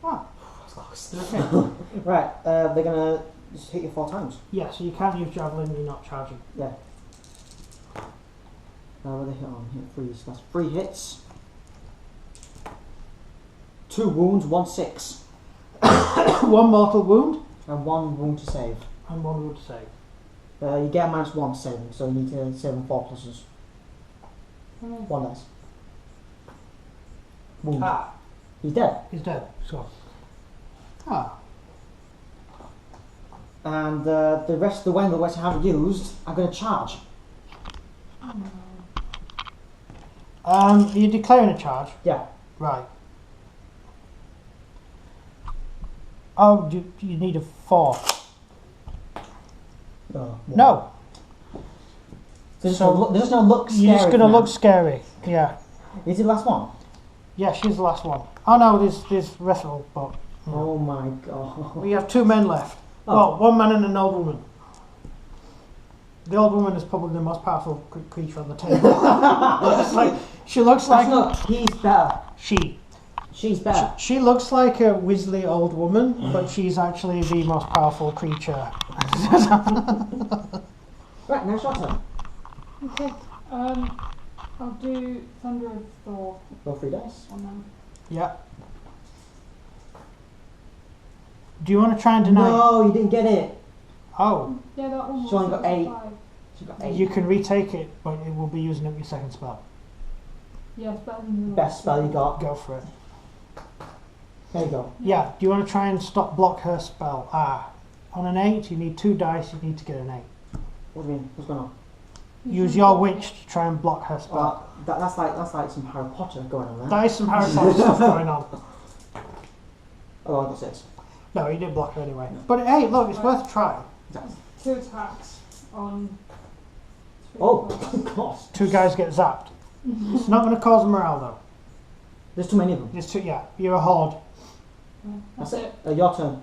That's close. Okay. Right. They're gonna just hit you 4 times. Yeah, so you can't use javelin, you're not charging. Yeah. What they hit on? Hit 3. So that's 3 hits. 2 wounds, 1 6. 1 mortal wound And 1 wound to save. and 1 wound to save. You get a -1 to saving, so you need to save on 4 pluses. 1 dice. Wound. He's dead. He's dead. So. And the rest of the weapon which I haven't used, I'm going to charge. Are you declaring a charge? Yeah. Right. Oh, do you need a 4? No. They're just going to look scary. You're just going to look scary. Yeah. Is it the last one? Yeah, she's the last one. Oh no, there's Wrethel, but... Oh my god. We have 2 men left. Oh. Well, 1 man and an old woman. The old woman is probably the most powerful creature on the table. She looks like... No, he's better. She's better. She looks like a Weasley old woman, but she's actually the most powerful creature. Right, now shot her. Okay. I'll do Thunder of Thor Roll 3 dice. on them. Yeah. Do you want to try and deny? No, you didn't get it. Oh, Yeah, that one was She only got 8. 5. She got 8. you can retake it, but it will be using up your second spell. Yeah, it's better than the Best spell you got. Go for it. There you go. Yeah, do you want to try and block her spell? On an 8, you need 2 dice, you need to get an 8. What do you mean? What's going on? Use your witch to try and block her spell. That's like some Harry Potter going on there. That is some Harry Potter stuff going on. Oh, I got 6. No, you did block her anyway. But hey, look, it's worth a try. 2 attacks on... 3 Oh, God. 2 guys get zapped. It's not going to cause morale though. There's too many of them. It's too, yeah, you're a horde. That's it. Your turn.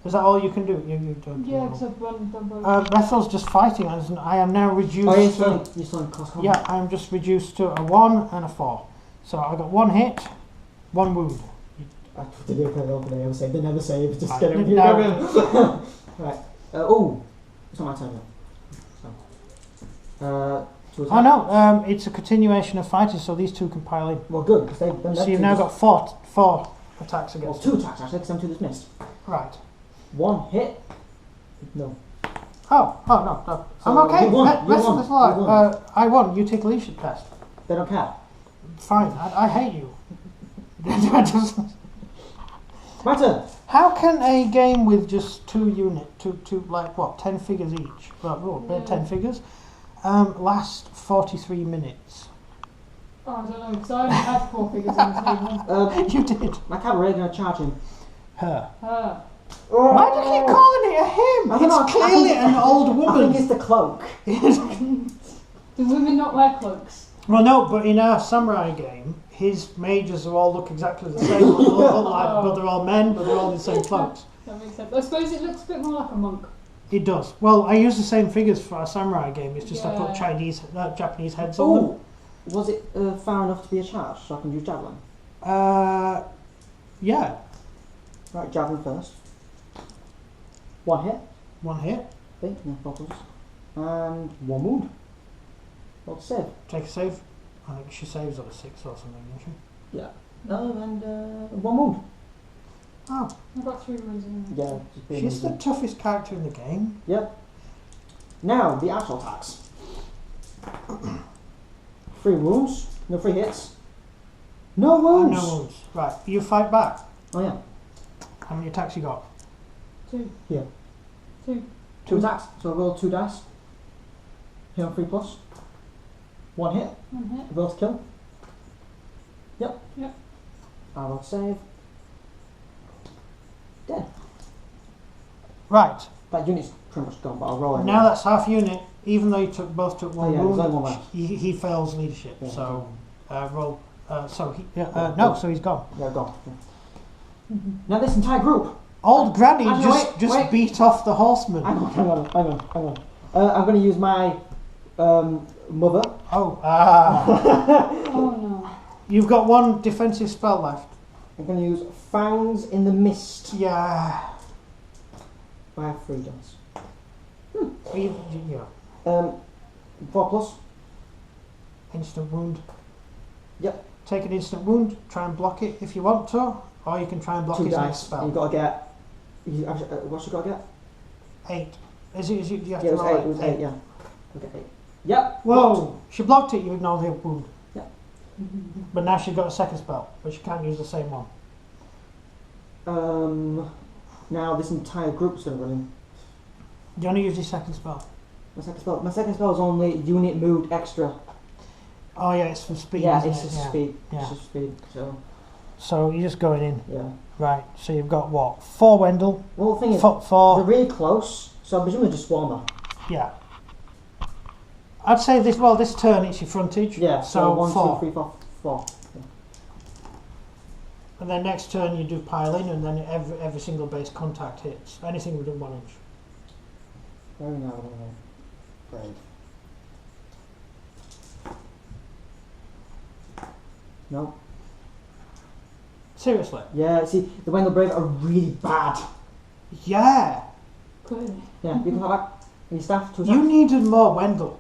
Is that all you can do? You don't do Yeah, more. because I've done both. Wrethel's just fighting, and I am now reduced Oh, to... you're still in close combat. Yeah, I'm just reduced to a 1 and a 4. So I got 1 hit, 1 wound. They never save. They never save. Just Right. get him. No. Right. It's not my turn then. Oh no, it's a continuation of fighting, so these 2 can pile in. Well, good, because they've So you've now got 4 attacks against 2 attacks actually, because them 2 just missed. Right. 1 hit. No. Oh no. So I'm okay. you won, you Wrestle won, this live. you won. I won. You take a leadership test. They don't care. Fine. I hate you. I just... My turn. How can a game with just 2 like what, 10 figures each? Well, 10 figures. Last 43 minutes. Oh, I don't know, because I only had 4 figures on the table. You did. My cavalry are going to charge him. Her. Her. Why do you keep calling it a him? I don't know, It's clearly an old I woman. think it's the cloak. Do women not wear cloaks? Well, no, but in our samurai game, his mages all look exactly the same. They all look like, but they're all men, but they're all in the same cloaks. That makes sense. I suppose it looks a bit more like a monk. It does. Well, I use the same figures for our samurai game. It's just I put Yeah. Japanese heads on them. Oh, was it far enough to be a charge so I can use javelin? Yeah. Right, javelin first. One hit. One hit. Okay, no problems. And one wound. Roll to save. Take a save. I think she saves on a 6 or something, doesn't she? Yeah. And one wound. Oh, I've got 3 wounds in there. Yeah. Just being she's the easy. toughest character in the game. Yep. Now, the actual attacks. 3 wounds. No 3 hits. No wounds. No wounds. Right, you fight back. Oh yeah. How many attacks you got? 2. Yeah. 2. 2 attacks. So I roll 2 dice. Hit on 3+. 1 hit. 1 hit. Roll to kill. Yep. Yep. I roll to save. Dead. Right, That unit's pretty much gone, but I'll roll it. now that's half unit. Even though you both took one Oh, yeah, wound, there's only one left. he fails leadership. Yeah. So roll. So he Yeah. no, so he's gone. Yeah, gone. Yeah. Now this entire group. Old Granny Hang on, just wait. beat off the horseman. Hang on. I'm going to use my mother. Oh, Oh no. you've got one defensive spell left. I'm going to use Fangs in the Mist. Yeah. I have 3 dice. Yeah. 4+. Instant wound. Yep. Take an instant wound. Try and block it if you want to, or you can try and block 2 his next dice. spell. You've got to get. What's you got to get? 8. Is it? You have Yeah, to it was roll 8. It was 8. Yeah. Okay. 8. Yep. Whoa! She blocked it. You ignore the wound. Yep. But now she's got a second spell, but she can't use the same one. Now this entire group's going to run in. You only use your second spell. My second spell is only unit moved extra. Oh yeah, it's for speed. Yeah, isn't it's it? just Yeah. speed. Yeah. It's just speed. So you're just going in, Yeah. right? So you've got what? 4 Wendell. Well, the thing is, Four. they're really close, so I presume they just swarm her. Yeah. I'd say this. Well, this turn it's your frontage. Yeah. So 1, 4. 2, 3, 4, 4. And then next turn you do pile in, and then every single base contact hits. Anything within 1 inch. Very now. Brave. No. Seriously. Yeah. See, the Wendell Brave are really bad. Yeah. Clearly. Yeah. You can have that. Your staff. 2 You attacks. needed more Wendell.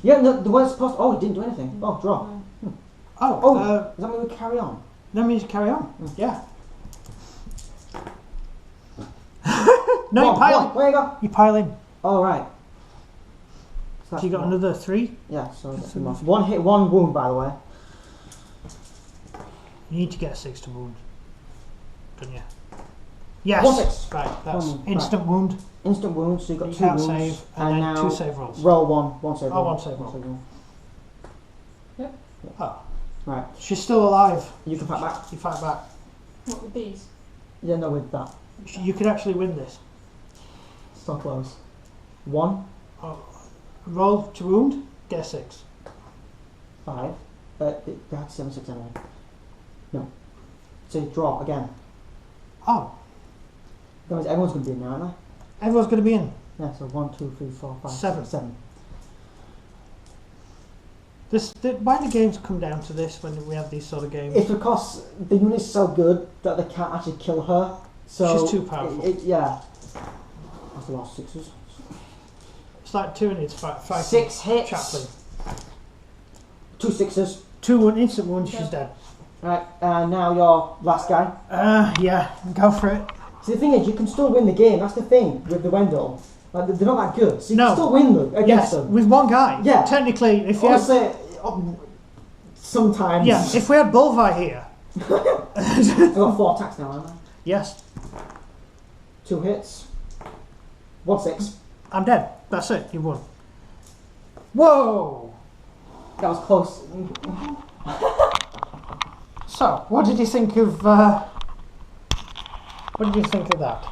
Yeah. The one's supposed. Oh, it didn't do anything. Oh, draw. Oh. Oh. Does that mean we carry on? That means carry on. Mm. Yeah. No, you One, pile. one. Where you go? You pile in. Oh, right. So you got another 3. Yeah, so that's So enough. 1 hit, 1 wound, by the way. You need to get a 6 to wound, don't you? Yes. 1 6. Right. That's Right. instant wound. Instant wound, so you've got You 2 can't wounds. save, and then now 2 save rolls. roll 1 save Oh, roll. 1 save roll. Oh, Right, she's still alive. you can fight back. You fight back. What with these? Yeah, no, with that. You could actually win this. So close. 1, Roll to wound. Get a 6. 5. They had 7, 6 anyway. No. So you draw again. Oh, That means everyone's going to be in now, aren't everyone's going to be in. they? Yeah, so 1, 2, 3, 4, 5, 7. 7. Why do games come down to this when we have these sort of games? It's because the unit's so good that they can't actually kill her. So She's too powerful. Yeah. That's the last 6s. It's like 2 and it's fighting 6 hits. Chaplain. 2 6s. 2 wound, instant wound, she's Yeah. dead. Right, and now your last guy. Yeah, go for it. See, the thing is, you can still win the game. That's the thing with the Wendell. Like, they're not that good. So you No. can still win them against Yes, them. with one guy. Yeah. Technically, if you had, Honestly, sometimes. yeah, if we had Bulvar here, I've got 4 attacks now, haven't I? yes, 2 hits. 1 6. I'm dead. That's it. You won. Whoa. That was close. So, what did you think of? What did you think of that?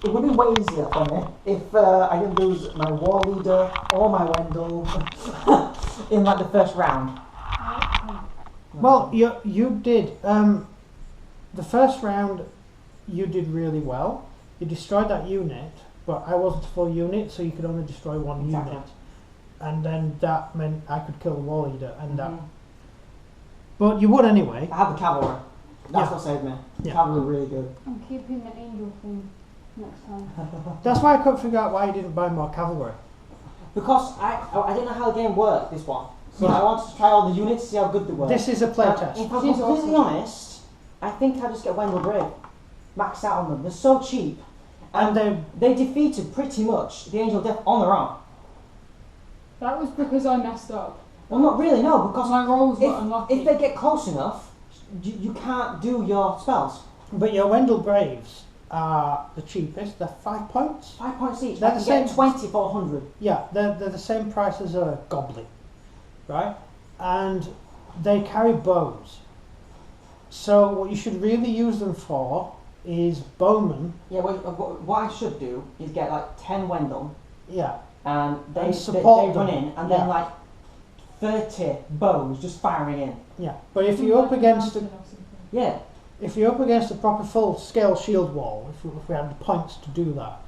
it would be way easier for me if I didn't lose my war leader or my Wendell in like the first round. Well, you did. The first round, you did really well. You destroyed that unit, but I wasn't a full unit, so you could only destroy one Exactly. unit. And then that meant I could kill the war leader, and that. But you would anyway. I have the cavalry. That's Yeah. what saved me. Yeah. Cavalry really good. I'm keeping the angel thing next time. That's why I couldn't figure out why you didn't buy more cavalry. Because I didn't know how the game worked, this one. So Yeah. I wanted to try all the units, see how good they were. This is a playtest. If I'm She's completely awesome. honest, I think I just get Wendell Brave. Max out on them. They're so cheap. And They defeated pretty much the Angel of Death on their own. That was because I messed up. Well, not really, no, because My rolls were unlucky. if they get close enough, you can't do your spells. but your Wendell Braves are the cheapest. They're 5 points. 5 points each. They're I the can get same. 20 for 100. Yeah, they're the same price as a goblin, right? And they carry bows. So what you should really use them for is bowmen. Yeah, what I should do is get like 10 Wendell, Yeah, and they And support run them. in, and Yeah. then like 30 bows just firing in. yeah. But if you're up against Yeah, if you're up against a proper full scale shield wall, if we had the points to do that,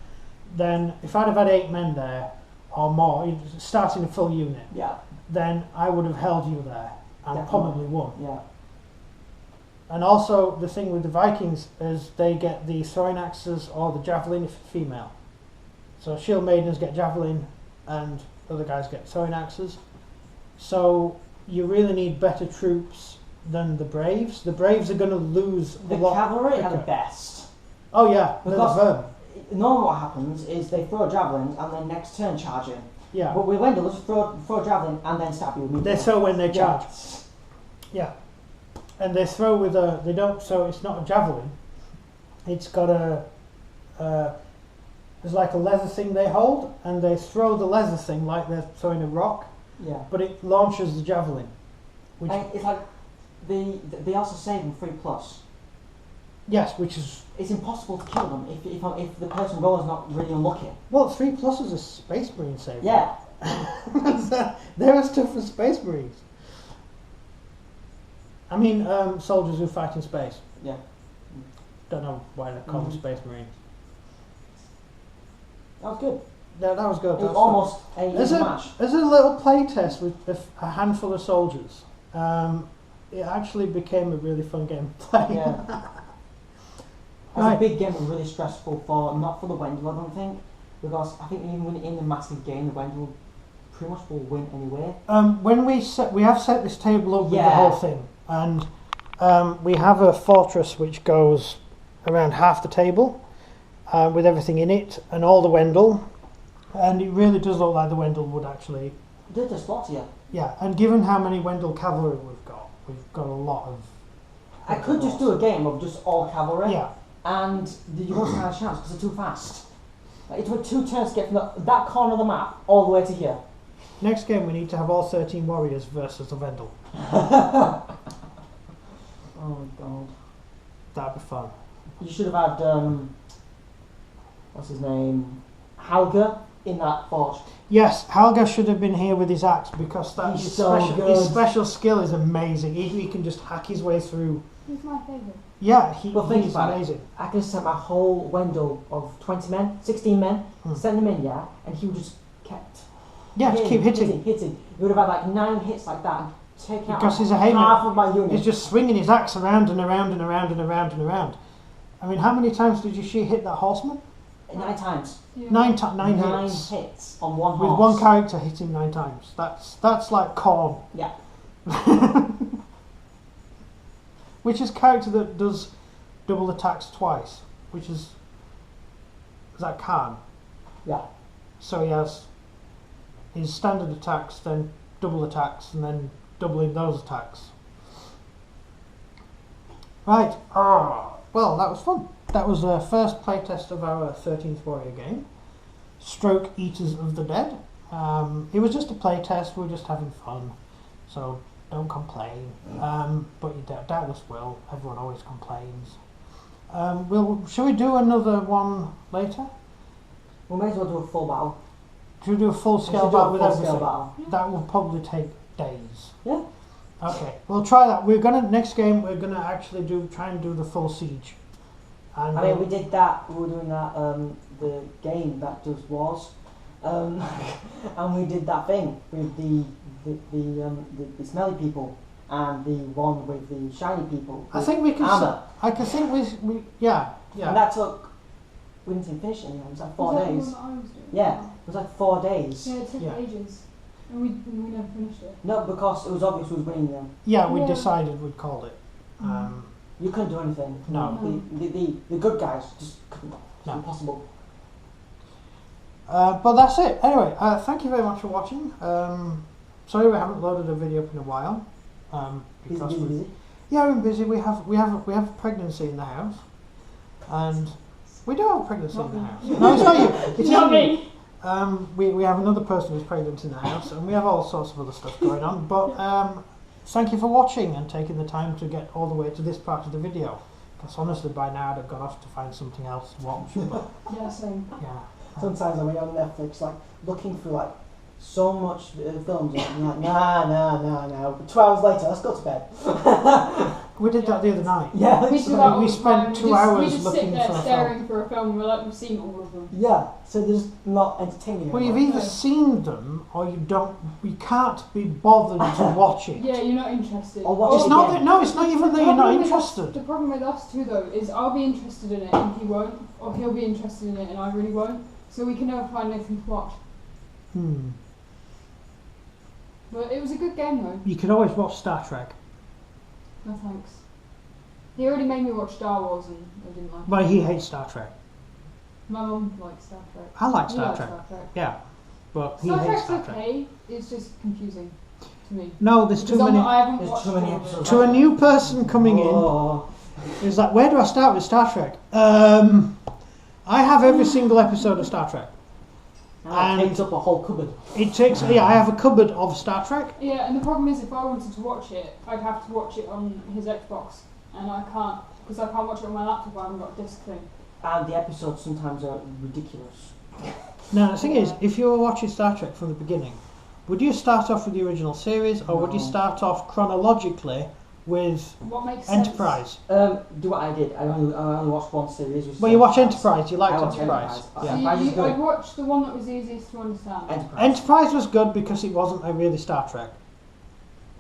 then if I'd have had 8 men there or more, starting a full unit, yeah, then I would have held you there and Definitely. probably won. yeah. And also the thing with the Vikings is they get the throwing axes or the javelin if it's female. So shield maidens get javelin and other guys get throwing axes. So you really need better troops than the Braves. The Braves are going to lose The a lot cavalry are the quicker. best. Oh yeah, they're the Because- verb. Normally what happens is they throw javelins and then next turn charge in. Yeah, But with Wendell, just throw javelin and then stab you immediately. they throw when they Yeah. charge. Yeah, and they throw with a. They don't. So it's not a javelin. It's got a. There's like a leather thing they hold, and they throw the leather thing like they're throwing a rock, Yeah. but it launches the javelin. Which And it's like they also save them 3+. yes, which is It's impossible to kill them if the person rolls not really unlucky. well 3+ is a Space Marine save. Yeah. They're as tough as Space Marines. I mean, soldiers who fight in space. Yeah. Don't know why they're called Mhm. Space Marines. That was good. That was good. It that was was almost a Is easy it- match. As a little play test with a handful of soldiers, it actually became a really fun game to play. Yeah. As Right. a big game, it was really stressful not for the Wendell, I don't think, because I think even in the massive game, the Wendell pretty much will win anyway. When we have set this table up with the Yeah. whole thing, and we have a fortress which goes around half the table with everything in it and all the Wendell, and it really does look like the Wendell would actually. Did the slot here? Yeah, and given how many Wendell cavalry we've got a lot of. I could just do a game of just all cavalry, Yeah, and you won't stand a chance because they're too fast. Like, it took 2 turns to get from that corner of the map all the way to here. next game we need to have all 13 warriors versus the Wendell. Oh god. That'd be fun. You should have had, what's his name? Halger in that forge. Yes, Helga should have been here with his axe because that He's his so special, good. his special skill is amazing. He can just hack his way through. He's my favourite. Yeah, Well, think he's about it. amazing. I could have sent my whole Wendell of 20 men, 16 men, send them in, yeah, and he would just kept Yeah, just keep hitting. hitting. He would have had like 9 hits like that, and taken out Because he's a haymaker. half of my unit. He's just swinging his axe around and around and around and around and around. I mean, how many times did you see hit that horseman? 9 times. Yeah. Nine 9 hits. hits on one With horse. one character hitting 9 times. That's like corn. Yeah. Which is a character that does double attacks twice. Which is that Khan. Yeah. So he has his standard attacks, then double attacks, and then doubling those attacks. Right. Well, that was fun. That was the first playtest of our 13th Warrior game. Stroke Eaters of the Dead. It was just a playtest. We were just having fun. So don't complain. But you doubtless will. Everyone always complains. Shall we do another one later? We may as well do a full battle. Should we do a full We should scale do a battle with full everything? scale battle. That will probably take days. Yeah. Okay, we'll try that. Next game we're gonna actually try and do the full siege. And I mean, we did that. We were doing that. The game that does wars, and we did that thing with the smelly people and the one with the shiny people. I think we can. Armor. I can think we yeah. And that took. We didn't even finish it. It was like 4 Was that the days. one that I was doing? Yeah, it was like 4 days. Yeah, it took Yeah. ages. And we never finished it. No, because it was obvious who was winning them. Yeah, we Yeah. decided we'd call it. You couldn't do anything. No. The good guys just couldn't. It's No. impossible. But that's it. Anyway, thank you very much for watching. Sorry we haven't loaded a video up in a while. Because Busy. yeah, we're busy. We have pregnancy in the house, and we do have a pregnancy Not in the me. house. No, it's not you. It's Not me. me. We have another person who's pregnant in the house, and we have all sorts of other stuff going on. But thank you for watching and taking the time to get all the way to this part of the video. Because honestly, by now I'd have gone off to find something else to watch. But Yeah, same. yeah. Sometimes I went on Netflix, like looking through like so much films, and I'm like, nah. But 2 hours later, let's go to bed. We did that the other night. Yeah, We do that all we the spent time. 2 We hours just looking sit there for a film. staring for a film. We're like, we've seen all of them. yeah. So they're just not entertaining. Well, you've anymore. either seen them or you don't. We can't be bothered to watch it. Yeah, you're not interested. Or watch It's it not again. that. No, it's not even that you're not interested. The problem with us two though is I'll be interested in it and he won't, or he'll be interested in it and I really won't. So we can never find anything to watch. But it was a good game though. You could always watch Star Trek. No thanks. He already made me watch Star Wars and I didn't like it. But he hates Star Trek. My mum likes Star Trek. I like You Star like Trek. Star Trek. Yeah, but he Star hates Trek's Star Trek. okay. It's just confusing to me. No, there's too Because many. I haven't There's watched too many all of it. episodes. To a new person coming in, Oh. it's like, where do I start with Star Trek? I have every single episode of Star Trek. And And- it takes up a whole cupboard. It takes. Yeah, I have a cupboard of Star Trek. Yeah, and the problem is if I wanted to watch it, I'd have to watch it on his Xbox, and I can't because I can't watch it on my laptop. I haven't got a disc thing. And the episodes sometimes are ridiculous. Now the thing is, if you were watching Star Trek from the beginning, would you start off with the original series, or would you No. start off chronologically with What makes sense? Enterprise? Do what I did. I only watched one series. Which Well, is you watch Enterprise. Enterprise. You liked I watched Enterprise. Enterprise. So Yeah. Enterprise is good. I'd watch the one that was easiest to understand. Enterprise. Enterprise was good because it wasn't a really Star Trek.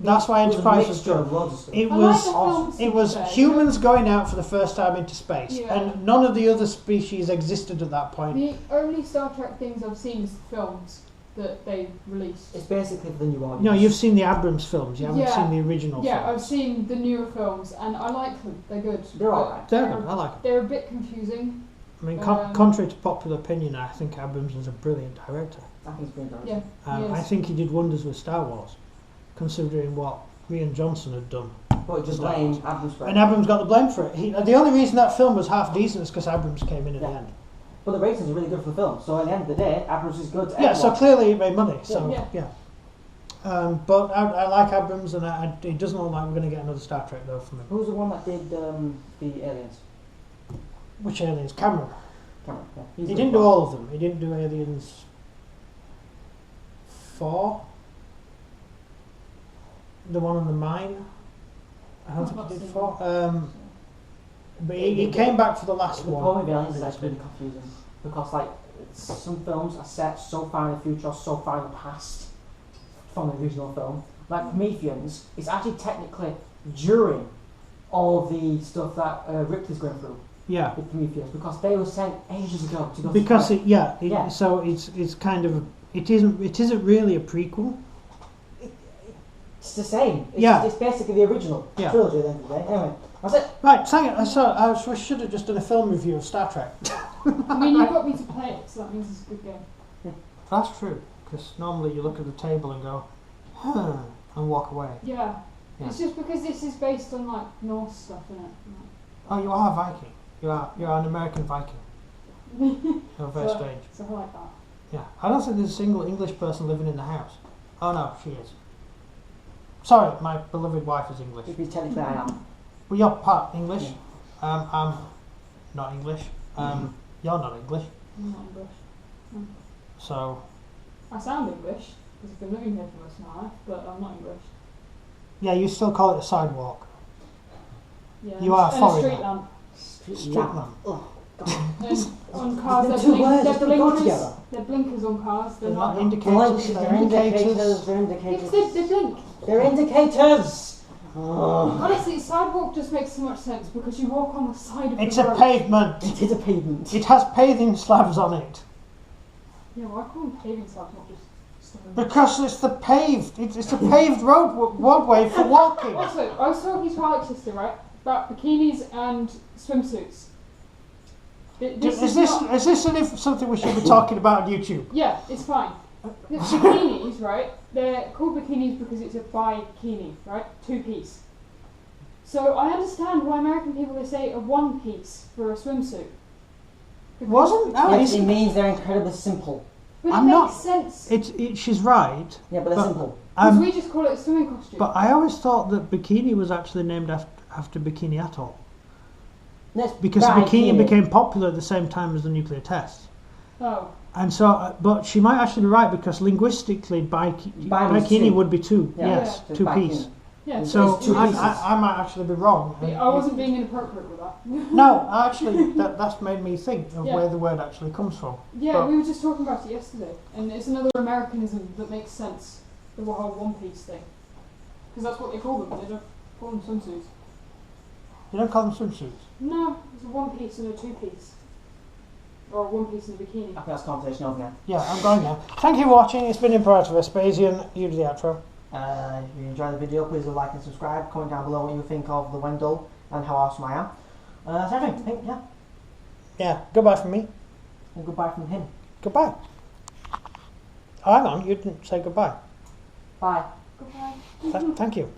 That's why It was a Enterprise was mixture good. of loads of stuff. It I was like the films, it was to be fair. humans going out for the first time into space, Yeah. and none of the other species existed at that point. The only Star Trek things I've seen is the films that they released. It's basically for the new audience. No, you've seen the Abrams films. You haven't Yeah. seen the original Yeah, I've films. seen the newer films and I like them. They're good. They're But alright. They're good. I like them. They're a bit confusing. I mean, Um, contrary to popular opinion, I think Abrams is a brilliant director. I think it's been done. Yeah. I Yes. think he did wonders with Star Wars, considering what Rian Johnson had done. But just Star blame Wars. Abrams for it. And Abrams got the blame for it. The only reason that film was half decent is because Abrams came in at the Yeah. end. But the ratings are really good for the film. So at the end of the day, Abrams is good. Yeah, so Everyone. clearly it made money. So Yeah. yeah. But I like Abrams, and it doesn't look like we're going to get another Star Trek though from him. Who's the one that did the aliens? Which aliens? Cameron. Cameron. Yeah. He He's the didn't do one. all of them. He didn't do Aliens 4. The one on the mine. I don't I've think not he did seen 4. But he came back for the last The one. problem with aliens is that's really confusing because like some films are set so far in the future or so far in the past from the original film. Like Prometheans, it's actually technically during all of the stuff that Ripley's going through Yeah. with Prometheus because they were sent ages ago to go. Because to Yeah. so it's kind of it isn't really a prequel. it's the same. It's, Yeah. It's basically the original Yeah. trilogy at the end of the day. Anyway, that's it. Right, thank you. We should have just done a film review of Star Trek. I mean, you got me to play it, so that means it's a good game. That's true, because normally you look at the table and go, huh, and walk away. Yeah. Yeah. It's just because this is based on like Norse stuff, isn't it? Oh, you are a Viking. You are an American Viking. You're very So- strange. So I like that. Yeah, I don't think there's a single English person living in the house. Oh no, she is. Sorry, my beloved wife is English. If you technically I am. Well, you're part English. I'm not English. You're not English, I'm not English. so I sound English because I've been living here for most of my life, but I'm not English. yeah, you still call it a sidewalk. Yeah, You are a and foreigner. a street lamp. Street lamp. Oh, God. And on cars, The they're, two words they're just don't go blinkers. together. They're blinkers on cars. They're They're not. not indicators. They're They're indicators. indicators. They're Yes, indicators. they blink. They're indicators. Oh. Honestly, sidewalk just makes so much sense because you walk on the side of It's the a road. pavement. It is a pavement. It has paving slabs on it. Yeah, why call them paving slabs, not just stone? Because it's the paved. It's a paved roadway for walking. Also, I was talking to Alex's sister, right, about bikinis and swimsuits. Is this something we should be talking about on YouTube? Yeah, it's fine. The bikinis, right? They're called bikinis because it's a bikini, right? Two-piece. So I understand why American people they say a one-piece for a swimsuit. Wasn't that? Yes, it means they're incredibly simple. But it I'm makes not- sense. She's right. Yeah, but they're But- simple. Because we just call it a swimming costume. But I always thought that bikini was actually named after Bikini Atoll. That's Because the bikini became popular at the same time as the nuclear test. Oh. And so, but she might actually be right because linguistically, bikini two. would be two. Yeah, Yes, so two bikini. piece. Yeah, So it's two pieces. I might actually be wrong. I wasn't being inappropriate with that. No, actually, that's made me think of Yeah. where the word actually comes from. Yeah, But- we were just talking about it yesterday, and it's another Americanism that makes sense. The whole one-piece thing, because that's what they call them. They don't call them swimsuits. You don't call them swimsuits. No, it's a one-piece and a two-piece, or a one-piece and a bikini. I think that's conversation over now. Yeah, I'm going now. Thank you for watching. It's been Imperative Vespasian. You do the outro. If you enjoyed the video, please like and subscribe. Comment down below what you think of the Wendell and how awesome I am. That's everything. I think, yeah. Yeah, goodbye from me. And goodbye from him. Goodbye. Oh, hang on, you didn't say goodbye. Bye. Goodbye. Thank you.